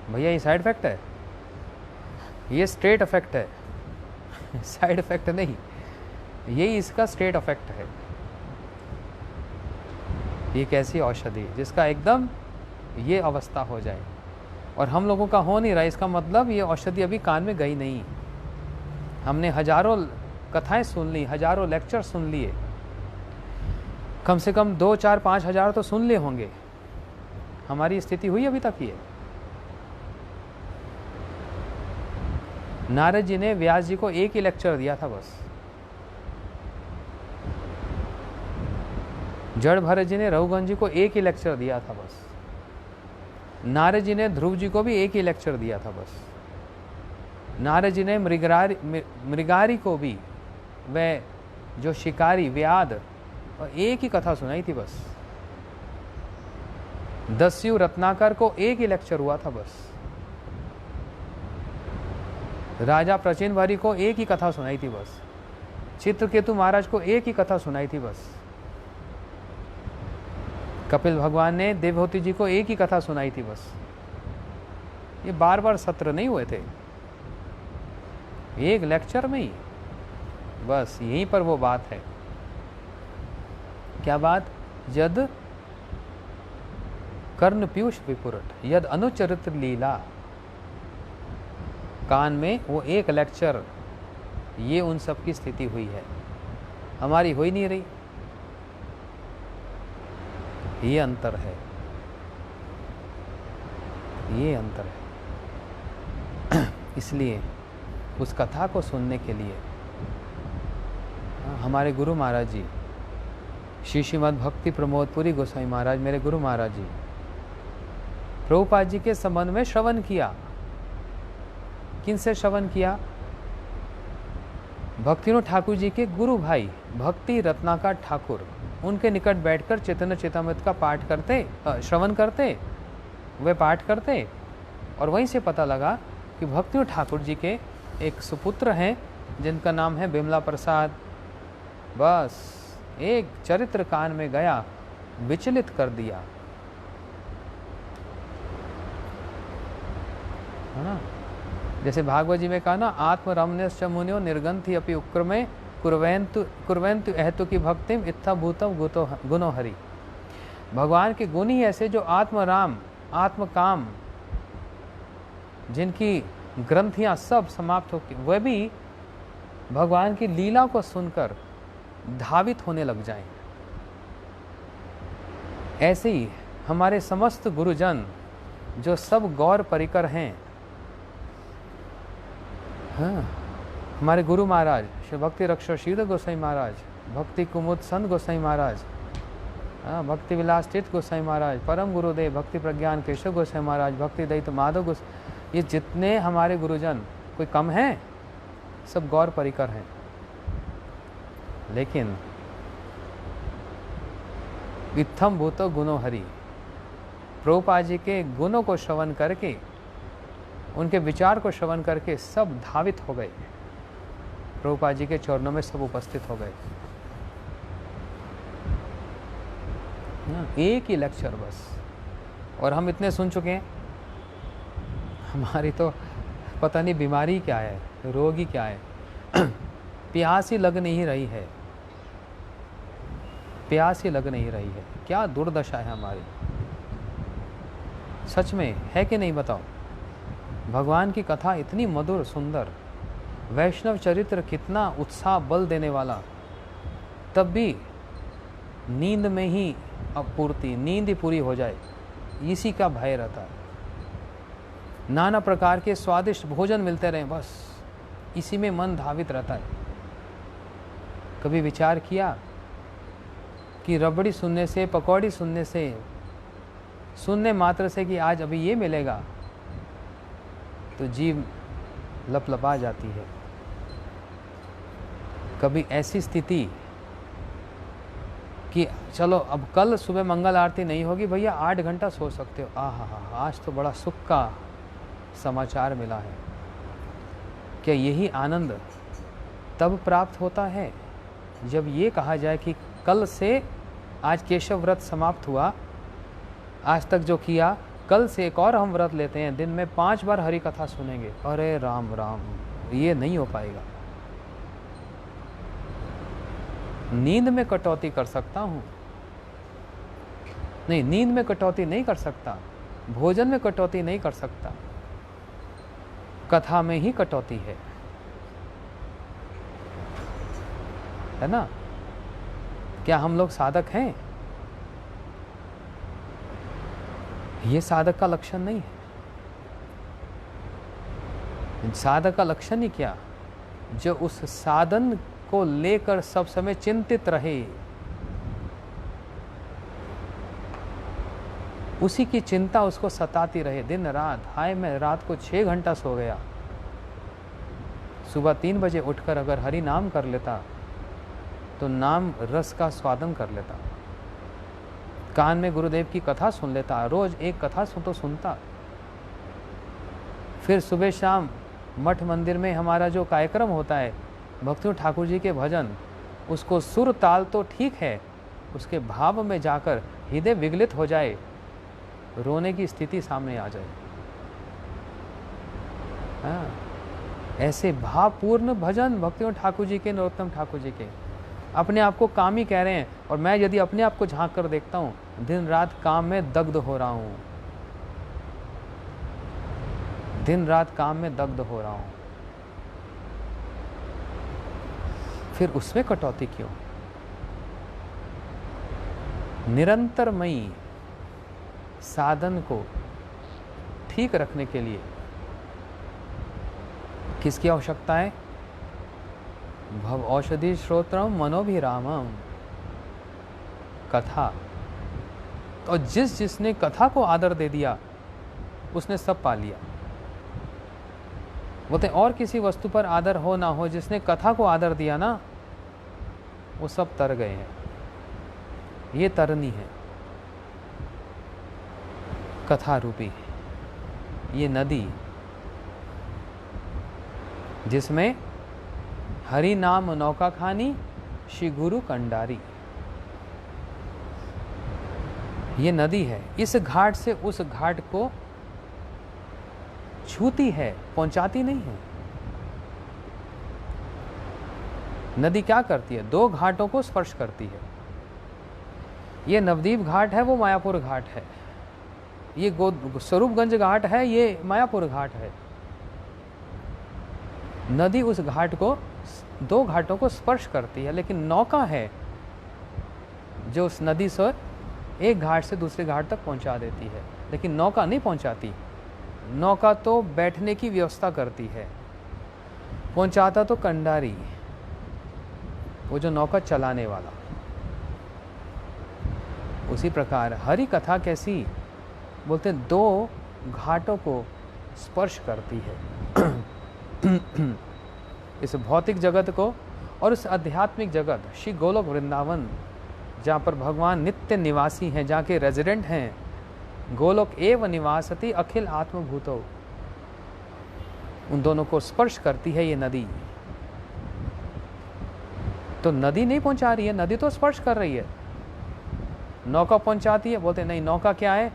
S1: भैया, ये साइड इफेक्ट है, ये स्ट्रेट इफेक्ट है साइड इफेक्ट नहीं, यही इसका स्ट्रेट इफेक्ट है। ये कैसी औषधि जिसका एकदम ये अवस्था हो जाए और हम लोगों का हो नहीं रहा, इसका मतलब ये औषधि अभी कान में गई नहीं। हमने हजारों कथाएं सुन ली, हजारों लेक्चर सुन लिए, कम से कम 2, 4, 5 हजार तो सुन लिए होंगे। हमारी स्थिति हुई अभी तक ये? नारद जी ने व्यास जी को एक ही लेक्चर दिया था बस। जड़ भरत जी ने रघुगण जी को एक ही लेक्चर दिया था बस। नारद जी ने ध्रुव जी को भी एक ही लेक्चर दिया था बस। नारद जी ने मृगारी को भी, वह जो शिकारी व्याध, और एक ही कथा सुनाई थी बस। दस्यु रत्नाकर को एक ही लेक्चर हुआ था बस। राजा प्रचीन भारी को एक ही कथा सुनाई थी बस। चित्रकेतु महाराज को एक ही कथा सुनाई थी बस। कपिल भगवान ने देवहूति जी को एक ही कथा सुनाई थी बस। ये बार बार सत्र नहीं हुए थे, एक लेक्चर में ही बस। यहीं पर वो बात है। क्या बात? यद कर्ण पीयूष विपुरट यद अनुचरित लीला, कान में वो एक लेक्चर, ये उन सब की स्थिति हुई है, हमारी हो ही नहीं रही। ये अंतर है, ये अंतर है। इसलिए उस कथा को सुनने के लिए हमारे गुरु महाराज जी, श्री श्रीमद् भक्ति प्रमोदपुरी गोसाई महाराज, मेरे गुरु महाराज जी, प्रभुपाद जी के संबंध में श्रवण किया। किनसे श्रवण किया? भक्तिविनोद ठाकुर जी के गुरु भाई भक्ति रत्नाकर ठाकुर, उनके निकट बैठकर चैतन्य चेतामृत का पाठ करते, श्रवण करते, वे पाठ करते। और वहीं से पता लगा कि भक्तिविनोद ठाकुर जी के एक सुपुत्र हैं जिनका नाम है बिमला प्रसाद। बस एक चरित्र कान में गया, विचलित कर दिया, है ना। जैसे भागवत जी में कहा ना, आत्मरम्य मुनियो निर्गंथि अपि उक्रमे कुर्वन्तु एहतु की भक्तिम इत्था भूतम गुनो हरि। भगवान के गुण ही ऐसे जो आत्मराम, आत्मकाम, जिनकी ग्रंथियां सब समाप्त होकर वह भी भगवान की लीला को सुनकर धावित होने लग जाएं। ऐसे ही हमारे समस्त गुरुजन जो सब गौर परिकर हैं, हाँ, हमारे गुरु महाराज श्री भक्ति रक्षक श्रीधर गोसाई महाराज, भक्ति कुमुद संत गोसाई महाराज, हाँ, भक्ति विलास तीर्थ गोसाई महाराज, परम गुरुदेव भक्ति प्रज्ञान केशव गोसाई महाराज, भक्ति दैत माधव गोसाई, ये जितने हमारे गुरुजन कोई कम हैं, सब गौर परिकर हैं। लेकिन इत्थम भूतो गुणो हरि, प्रभुपाद जी के गुणों को श्रवण करके, उनके विचार को श्रवण करके सब धावित हो गए, प्रभुपाद जी के चरणों में सब उपस्थित हो गए। एक ही लेक्चर बस, और हम इतने सुन चुके हैं, हमारी तो पता नहीं बीमारी क्या है, रोग ही क्या है, प्यास ही लग नहीं रही है, प्यास ही लग नहीं रही है। क्या दुर्दशा है हमारी, सच में है कि नहीं बताओ। भगवान की कथा इतनी मधुर सुंदर, वैष्णव चरित्र कितना उत्साह बल देने वाला, तब भी नींद में ही अपूर्ति, नींद ही पूरी हो जाए, इसी का भय रहता है। नाना प्रकार के स्वादिष्ट भोजन मिलते रहे, बस इसी में मन धावित रहता है। कभी विचार किया कि रबड़ी सुनने से, पकौड़ी सुनने से, सुनने मात्र से कि आज अभी ये मिलेगा, तो जीभ लपलपा जाती है। कभी ऐसी स्थिति कि चलो अब कल सुबह मंगल आरती नहीं होगी भैया, 8 घंटा सो सकते हो, आहा, आज तो बड़ा सुख का समाचार मिला है। क्या यही आनंद तब प्राप्त होता है जब ये कहा जाए कि कल से, आज केशव व्रत समाप्त हुआ, आज तक जो किया, कल से एक और हम व्रत लेते हैं, दिन में 5 बार हरि कथा सुनेंगे। अरे राम राम, ये नहीं हो पाएगा। नींद में कटौती कर सकता हूँ, नहीं, नींद में कटौती नहीं कर सकता, भोजन में कटौती नहीं कर सकता, कथा में ही कटौती है ना। क्या हम लोग साधक हैं? ये साधक का लक्षण नहीं है। साधक का लक्षण ही क्या, जो उस साधन को लेकर सब समय चिंतित रहे, उसी की चिंता उसको सताती रहे दिन रात। हाय, मैं रात को 6 घंटा सो गया, सुबह 3 बजे उठकर अगर हरि नाम कर लेता तो नाम रस का स्वादन कर लेता, कान में गुरुदेव की कथा सुन लेता, रोज एक कथा तो सुनता। फिर सुबह शाम मठ मंदिर में हमारा जो कार्यक्रम होता है, भक्ति ठाकुर जी के भजन, उसको सुर ताल तो ठीक है, उसके भाव में जाकर हृदय विगलित हो जाए, रोने की स्थिति सामने आ जाए। हाँ, ऐसे भावपूर्ण भजन भक्ति ठाकुर जी के, नरोत्तम ठाकुर जी के, अपने आप को काम ही कह रहे हैं। और मैं यदि अपने आप को झांक कर देखता हूँ, दिन रात काम में दग्ध हो रहा हूँ, दिन रात काम में दग्ध हो रहा हूँ, फिर उसमें कटौती क्यों? निरंतरमयी साधन को ठीक रखने के लिए किसकी आवश्यकता है? भव औषधि श्रोत्रम मनोभिरामम, कथा। और जिसने कथा को आदर दे दिया, उसने सब पा लिया। बोलते और किसी वस्तु पर आदर हो ना हो, जिसने कथा को आदर दिया ना, वो सब तर गए हैं। ये तरनी है कथा रूपी ये नदी, जिसमें हरि नाम नौका खानी, श्री गुरु कंडारी, ये नदी है। इस घाट से उस घाट को छूती है, पहुंचाती नहीं है। नदी क्या करती है? 2 घाटों को स्पर्श करती है। ये नवदीप घाट है, वो मायापुर घाट है। ये स्वरूपगंज घाट है, ये मायापुर घाट है। नदी उस घाट को, दो घाटों को स्पर्श करती है, लेकिन नौका है जो उस नदी से एक घाट से दूसरे घाट तक पहुंचा देती है, लेकिन नौका नहीं पहुंचाती। नौका तो बैठने की व्यवस्था करती है, पहुंचाता तो कंडारी, वो जो नौका चलाने वाला। उसी प्रकार हरि कथा कैसी, बोलते हैं दो घाटों को स्पर्श करती है, इस भौतिक जगत को और उस आध्यात्मिक जगत, श्री गोलोक वृंदावन, जहाँ पर भगवान नित्य निवासी हैं, जहाँ के रेजिडेंट हैं। गोलोक एव निवासति अखिल आत्मभूतो, उन दोनों को स्पर्श करती है ये नदी। तो नदी नहीं पहुंचा रही है, नदी तो स्पर्श कर रही है। नौका पहुंचाती है, बोलते नहीं नौका क्या है,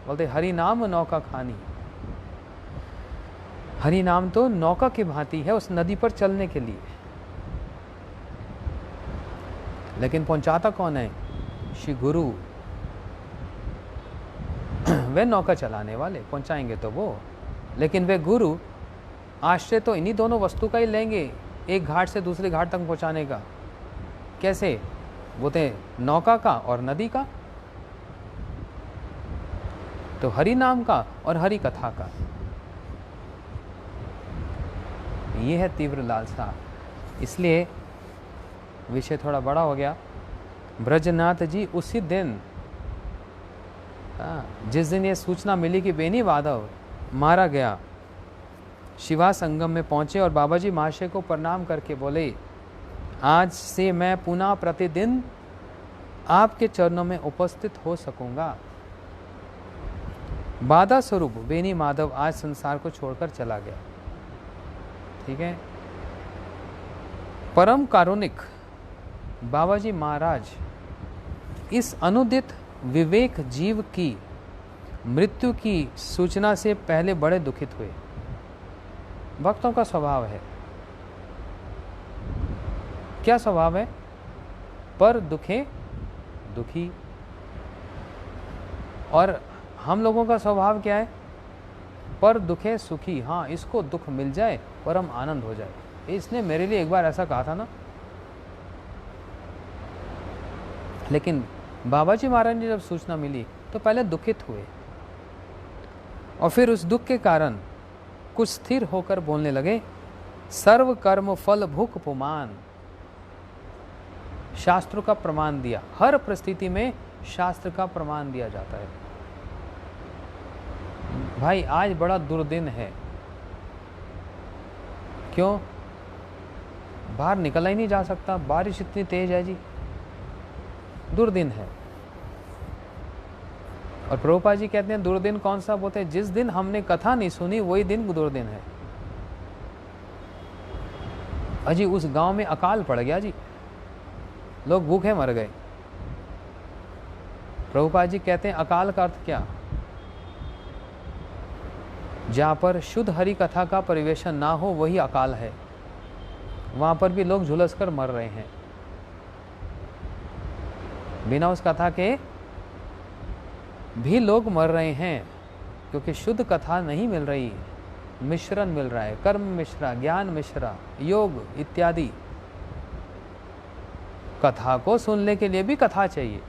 S1: बोलते हरि नाम नौका खानी। हरि नाम तो नौका की भांति है उस नदी पर चलने के लिए, लेकिन पहुंचाता कौन है, श्री गुरु। वे नौका चलाने वाले पहुंचाएंगे तो वो, लेकिन वे गुरु आश्रय तो इन्हीं दोनों वस्तु का ही लेंगे, एक घाट से दूसरे घाट तक पहुंचाने का। कैसे, बोलते नौका का और नदी का, तो हरि नाम का और हरि कथा का। ये है तीव्र लालसा। इसलिए विषय थोड़ा बड़ा हो गया। ब्रजनाथ जी उसी दिन, जिस दिन ये सूचना मिली कि बेनी माधव मारा गया, शिवा संगम में पहुंचे और बाबा जी महाशय को प्रणाम करके बोले, आज से मैं पुनः प्रतिदिन आपके चरणों में उपस्थित हो सकूंगा। बाधा स्वरूप बेनी माधव आज संसार को छोड़कर चला गया। ठीक है। परम कारुणिक बाबा जी महाराज इस अनुदित विवेक जीव की मृत्यु की सूचना से पहले बड़े दुखित हुए। भक्तों का स्वभाव है, क्या स्वभाव है, पर दुखे दुखी। और हम लोगों का स्वभाव क्या है, पर दुखे सुखी। हाँ, इसको दुख मिल जाए पर हम आनंद हो जाए। इसने मेरे लिए एक बार ऐसा कहा था ना। लेकिन बाबा जी महाराज ने जब सूचना मिली तो पहले दुखित हुए और फिर उस दुख के कारण कुछ स्थिर होकर बोलने लगे, सर्व कर्म फल भुक पुमान। शास्त्रों का प्रमाण दिया, हर परिस्थिति में शास्त्र का प्रमाण दिया जाता है। भाई आज बड़ा दुर्दिन है, क्यों, बाहर निकला ही नहीं जा सकता, बारिश इतनी तेज है जी, दुर्दिन है। और प्रभुपाद जी कहते हैं दुर्दिन कौन सा, बोलते हैं जिस दिन हमने कथा नहीं सुनी वही दिन दुर्दिन है। अजी उस गांव में अकाल पड़ गया जी, लोग भूखे मर गए। प्रभुपाद जी कहते हैं अकाल का अर्थ क्या, जहां पर शुद्ध हरि कथा का परिवेशन ना हो वही अकाल है। वहां पर भी लोग झुलस कर मर रहे हैं, बिना उस कथा के भी लोग मर रहे हैं, क्योंकि शुद्ध कथा नहीं मिल रही, मिश्रण मिल रहा है, कर्म मिश्रा, ज्ञान मिश्रा, योग इत्यादि। कथा को सुनने के लिए भी कथा चाहिए।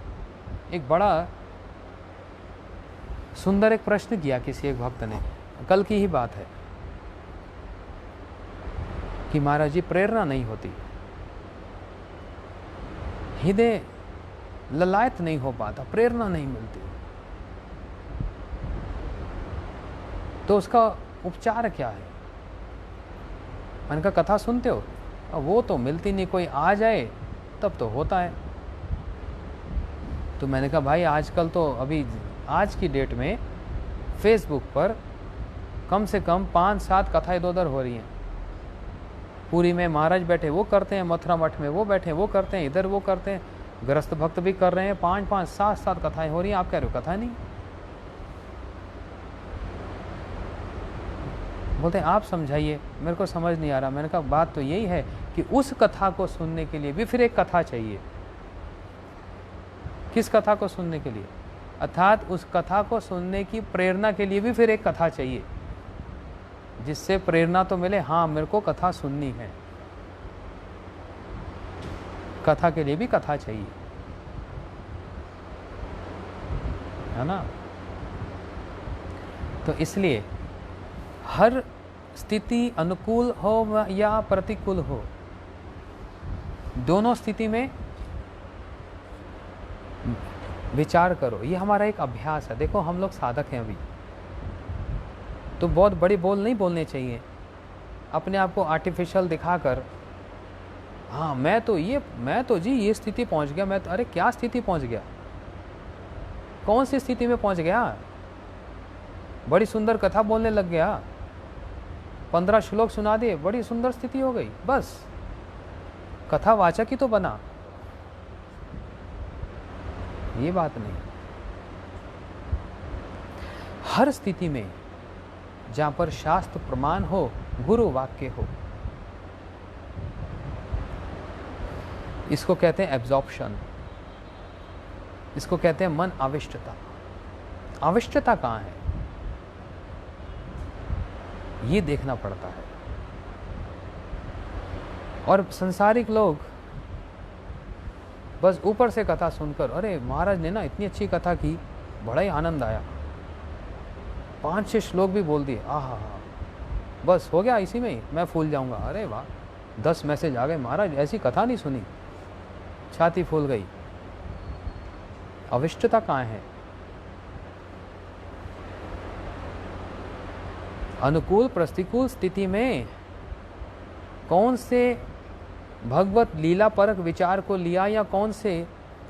S1: एक बड़ा सुंदर एक प्रश्न किया किसी एक भक्त ने, कल की ही बात है, कि महाराज जी प्रेरणा नहीं होती, हृदय ललायत नहीं हो पाता, प्रेरणा नहीं मिलती, तो उसका उपचार क्या है। मैंने कहा कथा सुनते हो, वो तो मिलती नहीं, कोई आ जाए तब तो होता है। तो मैंने कहा भाई आजकल तो अभी आज की डेट में फेसबुक पर कम से कम 5-7 कथा इधर उधर हो रही हैं। पूरी में महाराज बैठे वो करते हैं, मथुरा मठ में वो बैठे वो करते हैं, इधर वो करते हैं, गृहस्थ भक्त भी कर रहे हैं, 5-5 7-7 कथाएं हो रही हैं। आप कह रहे हो कथा नहीं। बोलते हैं आप समझाइए, मेरे को समझ नहीं आ रहा। मैंने कहा बात तो यही है कि उस कथा को सुनने के लिए भी फिर एक कथा चाहिए। किस कथा को सुनने के लिए? अर्थात उस कथा को सुनने की प्रेरणा के लिए भी फिर एक कथा चाहिए, जिससे प्रेरणा तो मिले, हाँ मेरे को कथा सुननी है। कथा के लिए भी कथा चाहिए, है ना? तो इसलिए हर स्थिति अनुकूल हो या प्रतिकूल हो, दोनों स्थिति में विचार करो। ये हमारा एक अभ्यास है। देखो हम लोग साधक हैं अभी, तो बहुत बड़े बोल नहीं बोलने चाहिए, अपने आप को आर्टिफिशियल दिखाकर, हाँ मैं तो जी ये स्थिति पहुंच गया, मैं तो, अरे क्या स्थिति पहुंच गया? कौन सी स्थिति में पहुंच गया? बड़ी सुंदर कथा बोलने लग गया, 15 श्लोक सुना दिए, बड़ी सुंदर स्थिति हो गई, बस कथावाचक ही तो बना। ये बात नहीं। हर स्थिति में जहां पर शास्त्र प्रमाण हो, गुरु वाक्य हो, इसको कहते हैं एब्जॉर्प्शन, इसको कहते हैं मन आविष्टता। आविष्टता कहाँ है, ये देखना पड़ता है। और संसारिक लोग बस ऊपर से कथा सुनकर, अरे महाराज ने ना इतनी अच्छी कथा की, बड़ा ही आनंद आया, 5-6 श्लोक भी बोल दिए, आहा बस हो गया, इसी में ही मैं फूल जाऊंगा। अरे वाह, 10 मैसेज आ गए, महाराज ऐसी कथा नहीं सुनी, छाती फूल गई। अविष्टता कहाँ है? अनुकूल प्रतिकूल स्थिति में कौन से भगवत लीला परक विचार को लिया, या कौन से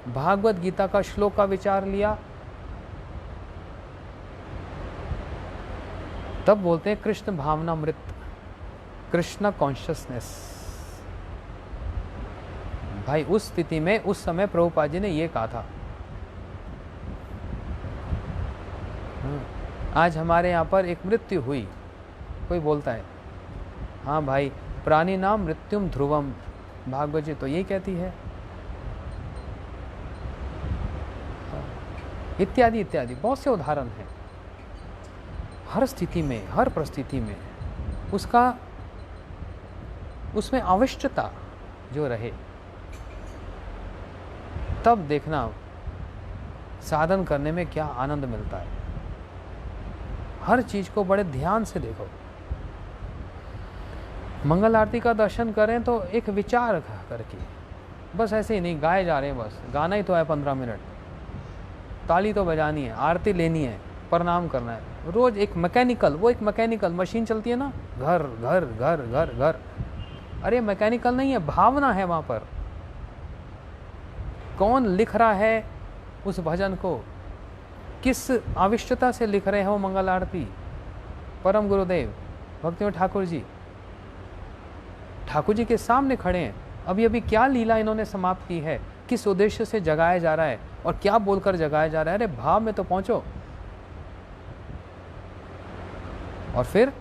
S1: भागवत गीता का श्लोक का विचार लिया, तब बोलते हैं कृष्ण भावनामृत, कृष्ण कॉन्शियसनेस। भाई उस स्थिति में उस समय प्रभुपाद जी ने ये कहा था। आज हमारे यहाँ पर एक मृत्यु हुई, कोई बोलता है, हाँ भाई प्राणी नाम मृत्युम ध्रुवम, भागवत जी तो यही कहती है, इत्यादि इत्यादि बहुत से उदाहरण हैं। हर स्थिति में, हर परिस्थिति में उसमें अविष्टता जो रहे, तब देखना साधन करने में क्या आनंद मिलता है। हर चीज को बड़े ध्यान से देखो। मंगल आरती का दर्शन करें तो एक विचार करके, बस ऐसे ही नहीं गाए जा रहे हैं, बस गाना ही तो है 15 मिनट, ताली तो बजानी है, आरती लेनी है, प्रणाम करना है। रोज एक मैकेनिकल मशीन चलती है ना, घर घर घर घर घर, अरे मैकेनिकल नहीं है, भावना है वहां पर। कौन लिख रहा है उस भजन को, किस आविष्टता से लिख रहे हैं वो मंगल आरती? परम गुरुदेव भक्तिवेदांत ठाकुर जी के सामने खड़े हैं। अभी अभी क्या लीला इन्होंने समाप्त की है, किस उद्देश्य से जगाया जा रहा है और क्या बोलकर जगाया जा रहा है? अरे भाव में तो पहुंचो। और फिर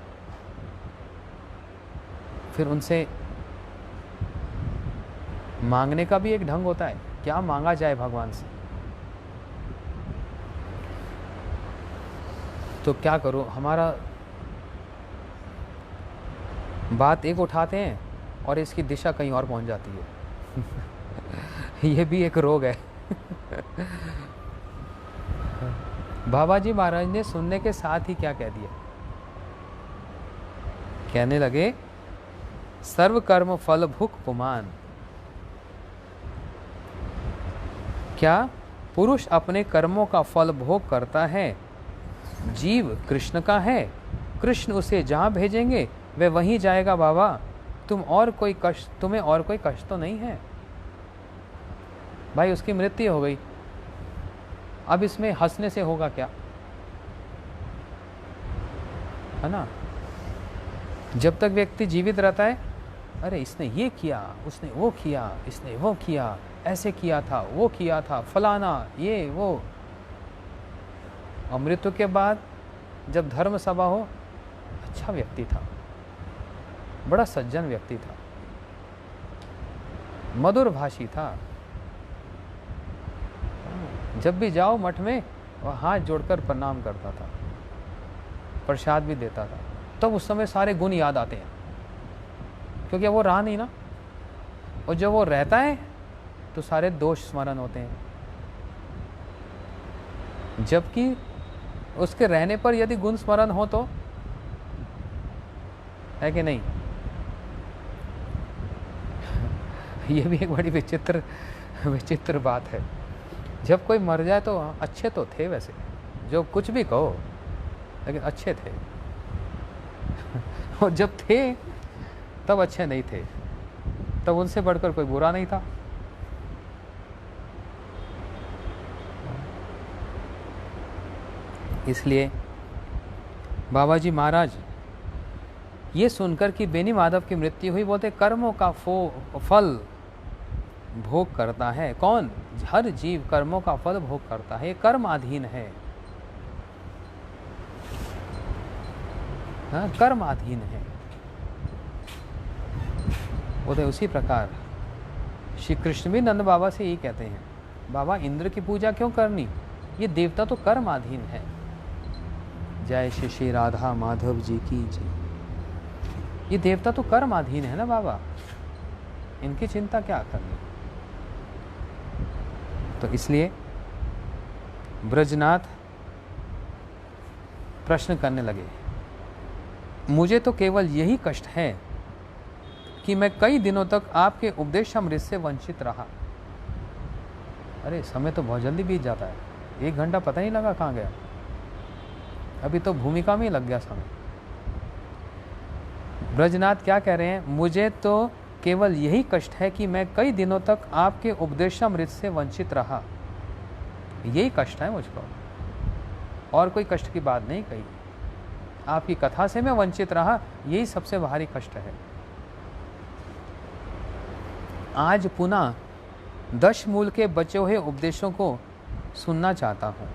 S1: उनसे मांगने का भी एक ढंग होता है, क्या मांगा जाए भगवान से। तो क्या करो, हमारा बात एक उठाते हैं और इसकी दिशा कहीं और पहुंच जाती है। ये भी एक रोग है। बाबा जी महाराज ने सुनने के साथ ही क्या कह दिया, कहने लगे सर्व कर्म फल भुक पुमान। क्या पुरुष अपने कर्मों का फल भोग करता है, जीव कृष्ण का है, कृष्ण उसे जहां भेजेंगे वह वहीं जाएगा। बाबा तुम्हें और कोई कष्ट तो नहीं है। भाई उसकी मृत्यु हो गई, अब इसमें हंसने से होगा क्या, है ना? जब तक व्यक्ति जीवित रहता है, अरे इसने ये किया, उसने वो किया, इसने वो किया, ऐसे किया था, वो किया था, फलाना ये वो। और मृत्यु के बाद जब धर्म सभा हो, अच्छा व्यक्ति था, बड़ा सज्जन व्यक्ति था, मधुर भाषी था, जब भी जाओ मठ में वह हाथ जोड़कर प्रणाम करता था, प्रसाद भी देता था। तब उस समय सारे गुण याद आते हैं, क्योंकि वो रहा नहीं ना। और जब वो रहता है तो सारे दोष स्मरण होते हैं, जबकि उसके रहने पर यदि गुण स्मरण हो तो, है कि नहीं? ये भी एक बड़ी विचित्र बात है। जब कोई मर जाए तो अच्छे तो थे वैसे, जो कुछ भी कहो, लेकिन अच्छे थे। और जब थे तब अच्छे नहीं थे, तब उनसे बढ़कर कोई बुरा नहीं था। इसलिए बाबा जी महाराज ये सुनकर कि बेनी माधव की मृत्यु हुई, बोलते कर्मों का फल भोग करता है। कौन? हर जीव कर्मों का फल भोग करता है, ये कर्माधीन है। हाँ, कर्माधीन है। बोलते उसी प्रकार श्री कृष्ण भी नंद बाबा से यही कहते हैं, बाबा इंद्र की पूजा क्यों करनी, ये देवता तो कर्माधीन है। जय श्री श्री राधा माधव जी की जय। ये देवता तो कर्माधीन है ना बाबा, इनकी चिंता क्या करनी। तो इसलिए ब्रजनाथ प्रश्न करने लगे, मुझे तो केवल यही कष्ट है कि मैं कई दिनों तक आपके उपदेशामृत से वंचित रहा। अरे समय तो बहुत जल्दी बीत जाता है, 1 घंटा पता नहीं लगा कहाँ गया, अभी तो भूमिका में ही लग गया समय। ब्रजनाथ क्या कह रहे हैं, मुझे तो केवल यही कष्ट है कि मैं कई दिनों तक आपके उपदेशामृत से वंचित रहा। यही कष्ट है मुझको, और कोई कष्ट की बात नहीं कही। आपकी कथा से मैं वंचित रहा, यही सबसे भारी कष्ट है। आज पुनः 10 मूल के बचे हुए उपदेशों को सुनना चाहता हूँ।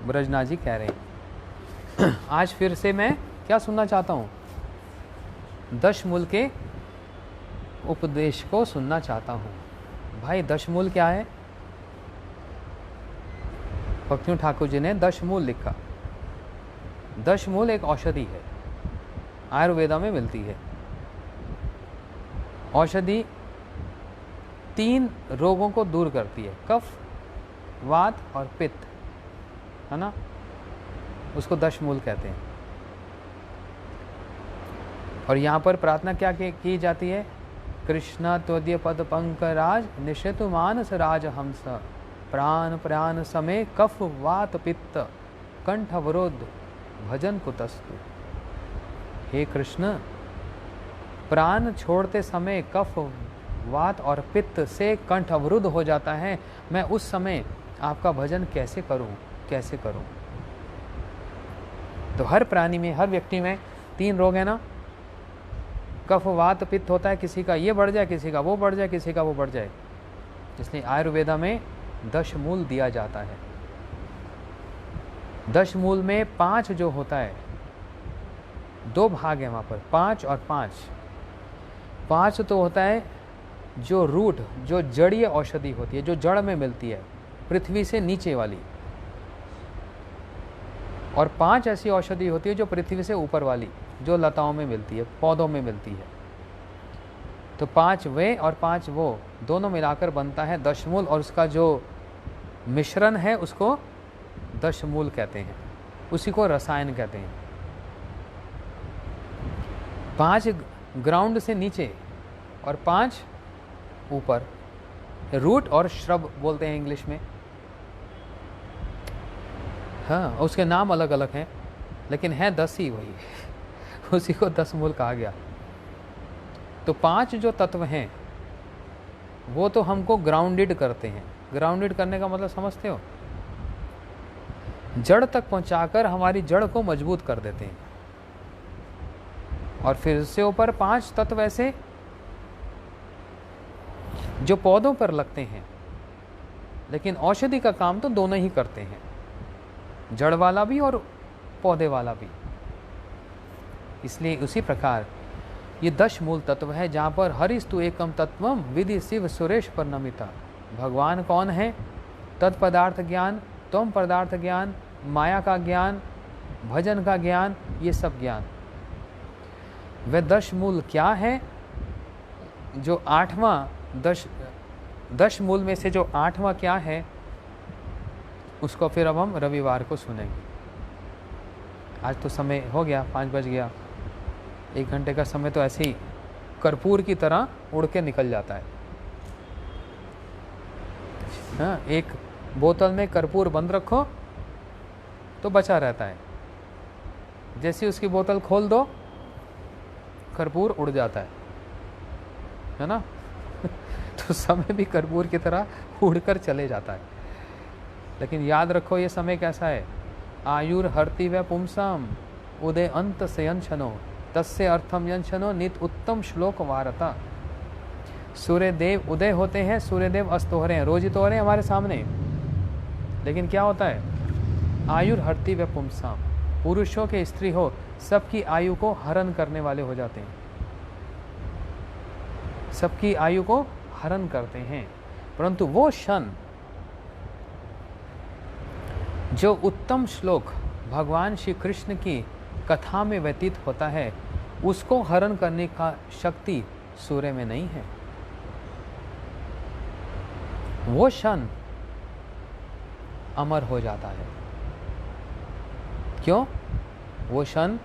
S1: ब्रजनाथ जी कह रहे हैं आज फिर से मैं क्या सुनना चाहता हूँ, 10 मूल के उपदेश को सुनना चाहता हूँ। भाई 10 मूल क्या है? भक्तियों ठाकुर जी ने 10 मूल लिखा। 10 मूल एक औषधि है, आयुर्वेदा में मिलती है। औषधि 3 रोगों को दूर करती है, कफ, वात और पित्त, है ना, उसको 10 मूल कहते हैं। और यहाँ पर प्रार्थना क्या की जाती है, कृष्ण त्वदीय पद पंकराज निषेतु मानस राज हंस प्राण प्राण समय कफ वात पित्त कंठ अवरोध भजन कुतस्तु। हे कृष्ण, प्राण छोड़ते समय कफ वात और पित्त से कंठ अवरुद्ध हो जाता है, मैं उस समय आपका भजन कैसे करूं। तो हर प्राणी में, हर व्यक्ति में 3 रोग है ना, कफ वात पित्त होता है, किसी का ये बढ़ जाए, किसी का वो बढ़ जाए, किसी का वो बढ़ जाए। इसलिए आयुर्वेदा में 10 मूल दिया जाता है। 10 मूल में 5 जो होता है, 2 भाग है वहाँ पर, 5 और 5। 5 तो होता है जो रूट, जो जड़ीय औषधि होती है, जो जड़ में मिलती है, पृथ्वी से नीचे वाली। और 5 ऐसी औषधि होती है जो पृथ्वी से ऊपर वाली, जो लताओं में मिलती है, पौधों में मिलती है। तो 5 वे और 5 वो, दोनों मिलाकर बनता है 10 मूल, और उसका जो मिश्रण है उसको 10 मूल कहते हैं, उसी को रसायन कहते हैं। 5 ग्राउंड से नीचे और 5 ऊपर, रूट और श्रब बोलते हैं इंग्लिश में। हाँ, उसके नाम अलग अलग हैं, लेकिन है 10 ही वही उसी को 10 मूल कहा गया। तो 5 जो तत्व हैं वो तो हमको ग्राउंडेड करते हैं। ग्राउंडेड करने का मतलब समझते हो, जड़ तक पहुंचाकर हमारी जड़ को मजबूत कर देते हैं। और फिर उससे ऊपर 5 तत्व ऐसे जो पौधों पर लगते हैं, लेकिन औषधि का काम तो दोनों ही करते हैं, जड़ वाला भी और पौधे वाला भी। इसलिए उसी प्रकार ये 10 मूल तत्व है, जहाँ पर हरिस्तु एकम तत्वम विधि शिव सुरेश पर नमिता। भगवान कौन है? तत्पदार्थ ज्ञान, त्वम पदार्थ ज्ञान, माया का ज्ञान, भजन का ज्ञान, ये सब ज्ञान। वह 10 मूल क्या है? जो 8वां 10 मूल में से जो 8वां क्या है, उसको फिर अब हम रविवार को सुनेंगे। आज तो समय हो गया, 5 बज गया। 1 घंटे का समय तो ऐसे ही कर्पूर की तरह उड़ के निकल जाता है। हाँ, एक बोतल में कर्पूर बंद रखो तो बचा रहता है, जैसे उसकी बोतल खोल दो कर्पूर उड़ जाता है ना। तो समय भी कर्पूर की तरह उड़कर चले जाता है। लेकिन याद रखो ये समय कैसा है? आयुर हरति व पुंसाम उदय अंत से यंछनो तस्य अर्थम यंछनो नित उत्तम श्लोक वारता। सूर्य देव उदय होते हैं, सूर्य देव अस्त हो रहे हैं, रोज ही तो हो रहे हैं हमारे सामने। लेकिन क्या होता है? आयुर हरति व पुंसाम, पुरुष हो कि स्त्री हो, सबकी आयु को हरण करने वाले हो जाते हैं, सबकी आयु को हरण करते हैं। परंतु वो क्षण जो उत्तम श्लोक भगवान श्री कृष्ण की कथा में व्यतीत होता है, उसको हरण करने का शक्ति सूर्य में नहीं है। वो क्षण अमर हो जाता है। क्यों? वो क्षण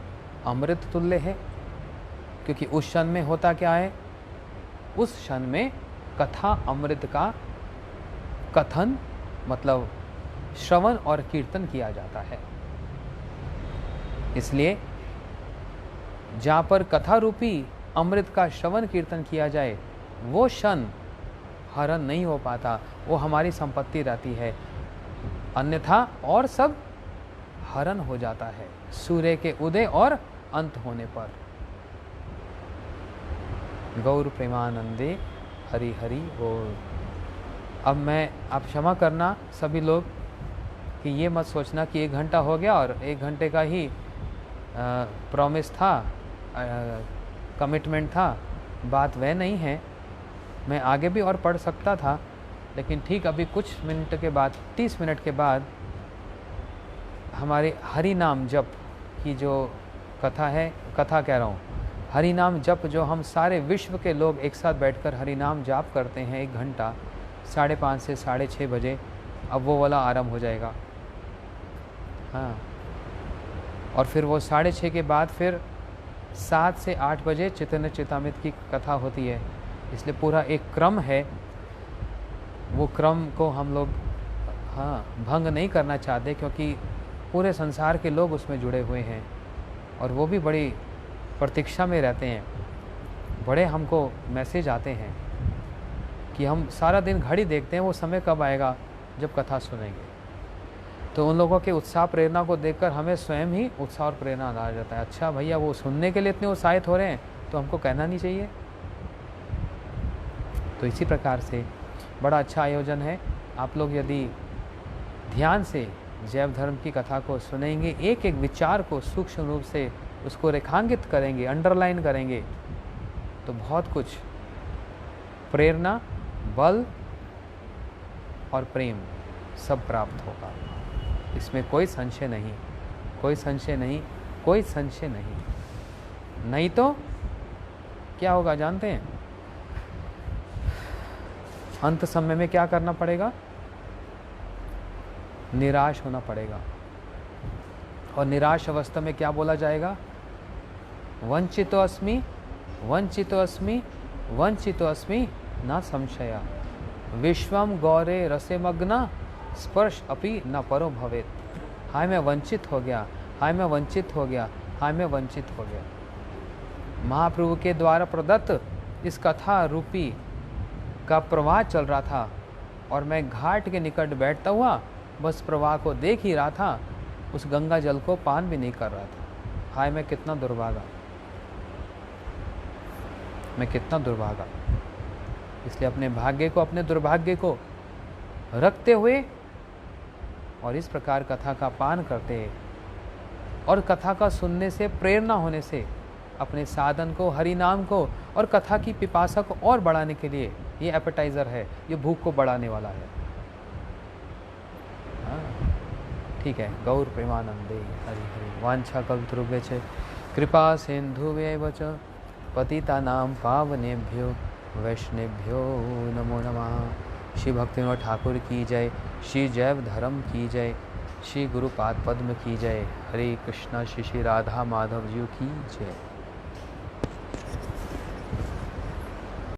S1: अमृत तुल्य है, क्योंकि उस क्षण में होता क्या है? उस क्षण में कथा अमृत का कथन मतलब श्रवण और कीर्तन किया जाता है। इसलिए जहाँ पर कथा रूपी अमृत का श्रवण कीर्तन किया जाए, वो क्षण हरण नहीं हो पाता, वो हमारी संपत्ति रहती है। अन्यथा और सब हरण हो जाता है सूर्य के उदय और अंत होने पर। गौर प्रेमानंदे हरि हरि बोल। अब मैं, आप क्षमा करना सभी लोग कि ये मत सोचना कि 1 घंटा हो गया और 1 घंटे का ही प्रॉमिस था, कमिटमेंट था। बात वह नहीं है। मैं आगे भी और पढ़ सकता था, लेकिन ठीक अभी कुछ मिनट के बाद, 30 मिनट के बाद हमारे हरि नाम जप की जो कथा है, कथा कह रहा हूँ, हरि नाम जप जो हम सारे विश्व के लोग एक साथ बैठकर हरि नाम जाप करते हैं 1 घंटा 5:30 से 6:30 बजे, अब वो वाला आरंभ हो जाएगा। हाँ, और फिर वो 6:30 के बाद फिर 7 से 8 बजे चैतन्य चेतामृत की कथा होती है। इसलिए पूरा एक क्रम है, वो क्रम को हम लोग भंग नहीं करना चाहते, क्योंकि पूरे संसार के लोग उसमें जुड़े हुए हैं और वो भी बड़ी प्रतीक्षा में रहते हैं। बड़े हमको मैसेज आते हैं कि हम सारा दिन घड़ी देखते हैं, वो समय कब आएगा जब कथा सुनेंगे। तो उन लोगों के उत्साह प्रेरणा को देखकर हमें स्वयं ही उत्साह और प्रेरणा आ जाता है। अच्छा भैया, वो सुनने के लिए इतने उत्साहित हो रहे हैं तो हमको कहना नहीं चाहिए। तो इसी प्रकार से बड़ा अच्छा आयोजन है। आप लोग यदि ध्यान से जैव धर्म की कथा को सुनेंगे, एक एक विचार को सूक्ष्म रूप से उसको रेखांकित करेंगे, अंडरलाइन करेंगे, तो बहुत कुछ प्रेरणा, बल और प्रेम सब प्राप्त होगा। इसमें कोई संशय नहीं, कोई संशय नहीं, कोई संशय नहीं। नहीं तो क्या होगा जानते हैं? अंत समय में क्या करना पड़ेगा? निराश होना पड़ेगा। और निराश अवस्था में क्या बोला जाएगा? वंचितो अस्मि, वंचितो अस्मि, वंचितो अस्मि न संशया, विश्वम गौरे रसे मग्ना स्पर्श अपि न परो भवेत। हाय मैं वंचित हो गया, हाय मैं वंचित हो गया, हाय मैं वंचित हो गया। महाप्रभु के द्वारा प्रदत्त इस कथा रूपी का प्रवाह चल रहा था और मैं घाट के निकट बैठता हुआ बस प्रवाह को देख ही रहा था, उस गंगा जल को पान भी नहीं कर रहा था। हाय मैं कितना दुर्भागा, मैं कितना दुर्भागा। इसलिए अपने भाग्य को, अपने दुर्भाग्य को रखते हुए और इस प्रकार कथा का पान करते और कथा का सुनने से, प्रेरणा होने से अपने साधन को, हरि नाम को और कथा की पिपासा को और बढ़ाने के लिए, ये एपेटाइज़र है, ये भूख को बढ़ाने वाला है। ठीक है। गौर प्रेमानंदे हरि हरि। वांछा कल्पतरुभ्यश्च कृपा सिन्धुभ्यैव च पतितानां पावनेभ्यो वैष्णवेभ्यो नमो नमः। श्री भक्तिविनोद ठाकुर की जय। श्री जैव धर्म की जय। श्री गुरुपाद पद्म की जय। हरे कृष्णा। श्री श्री राधा माधव जी की जय।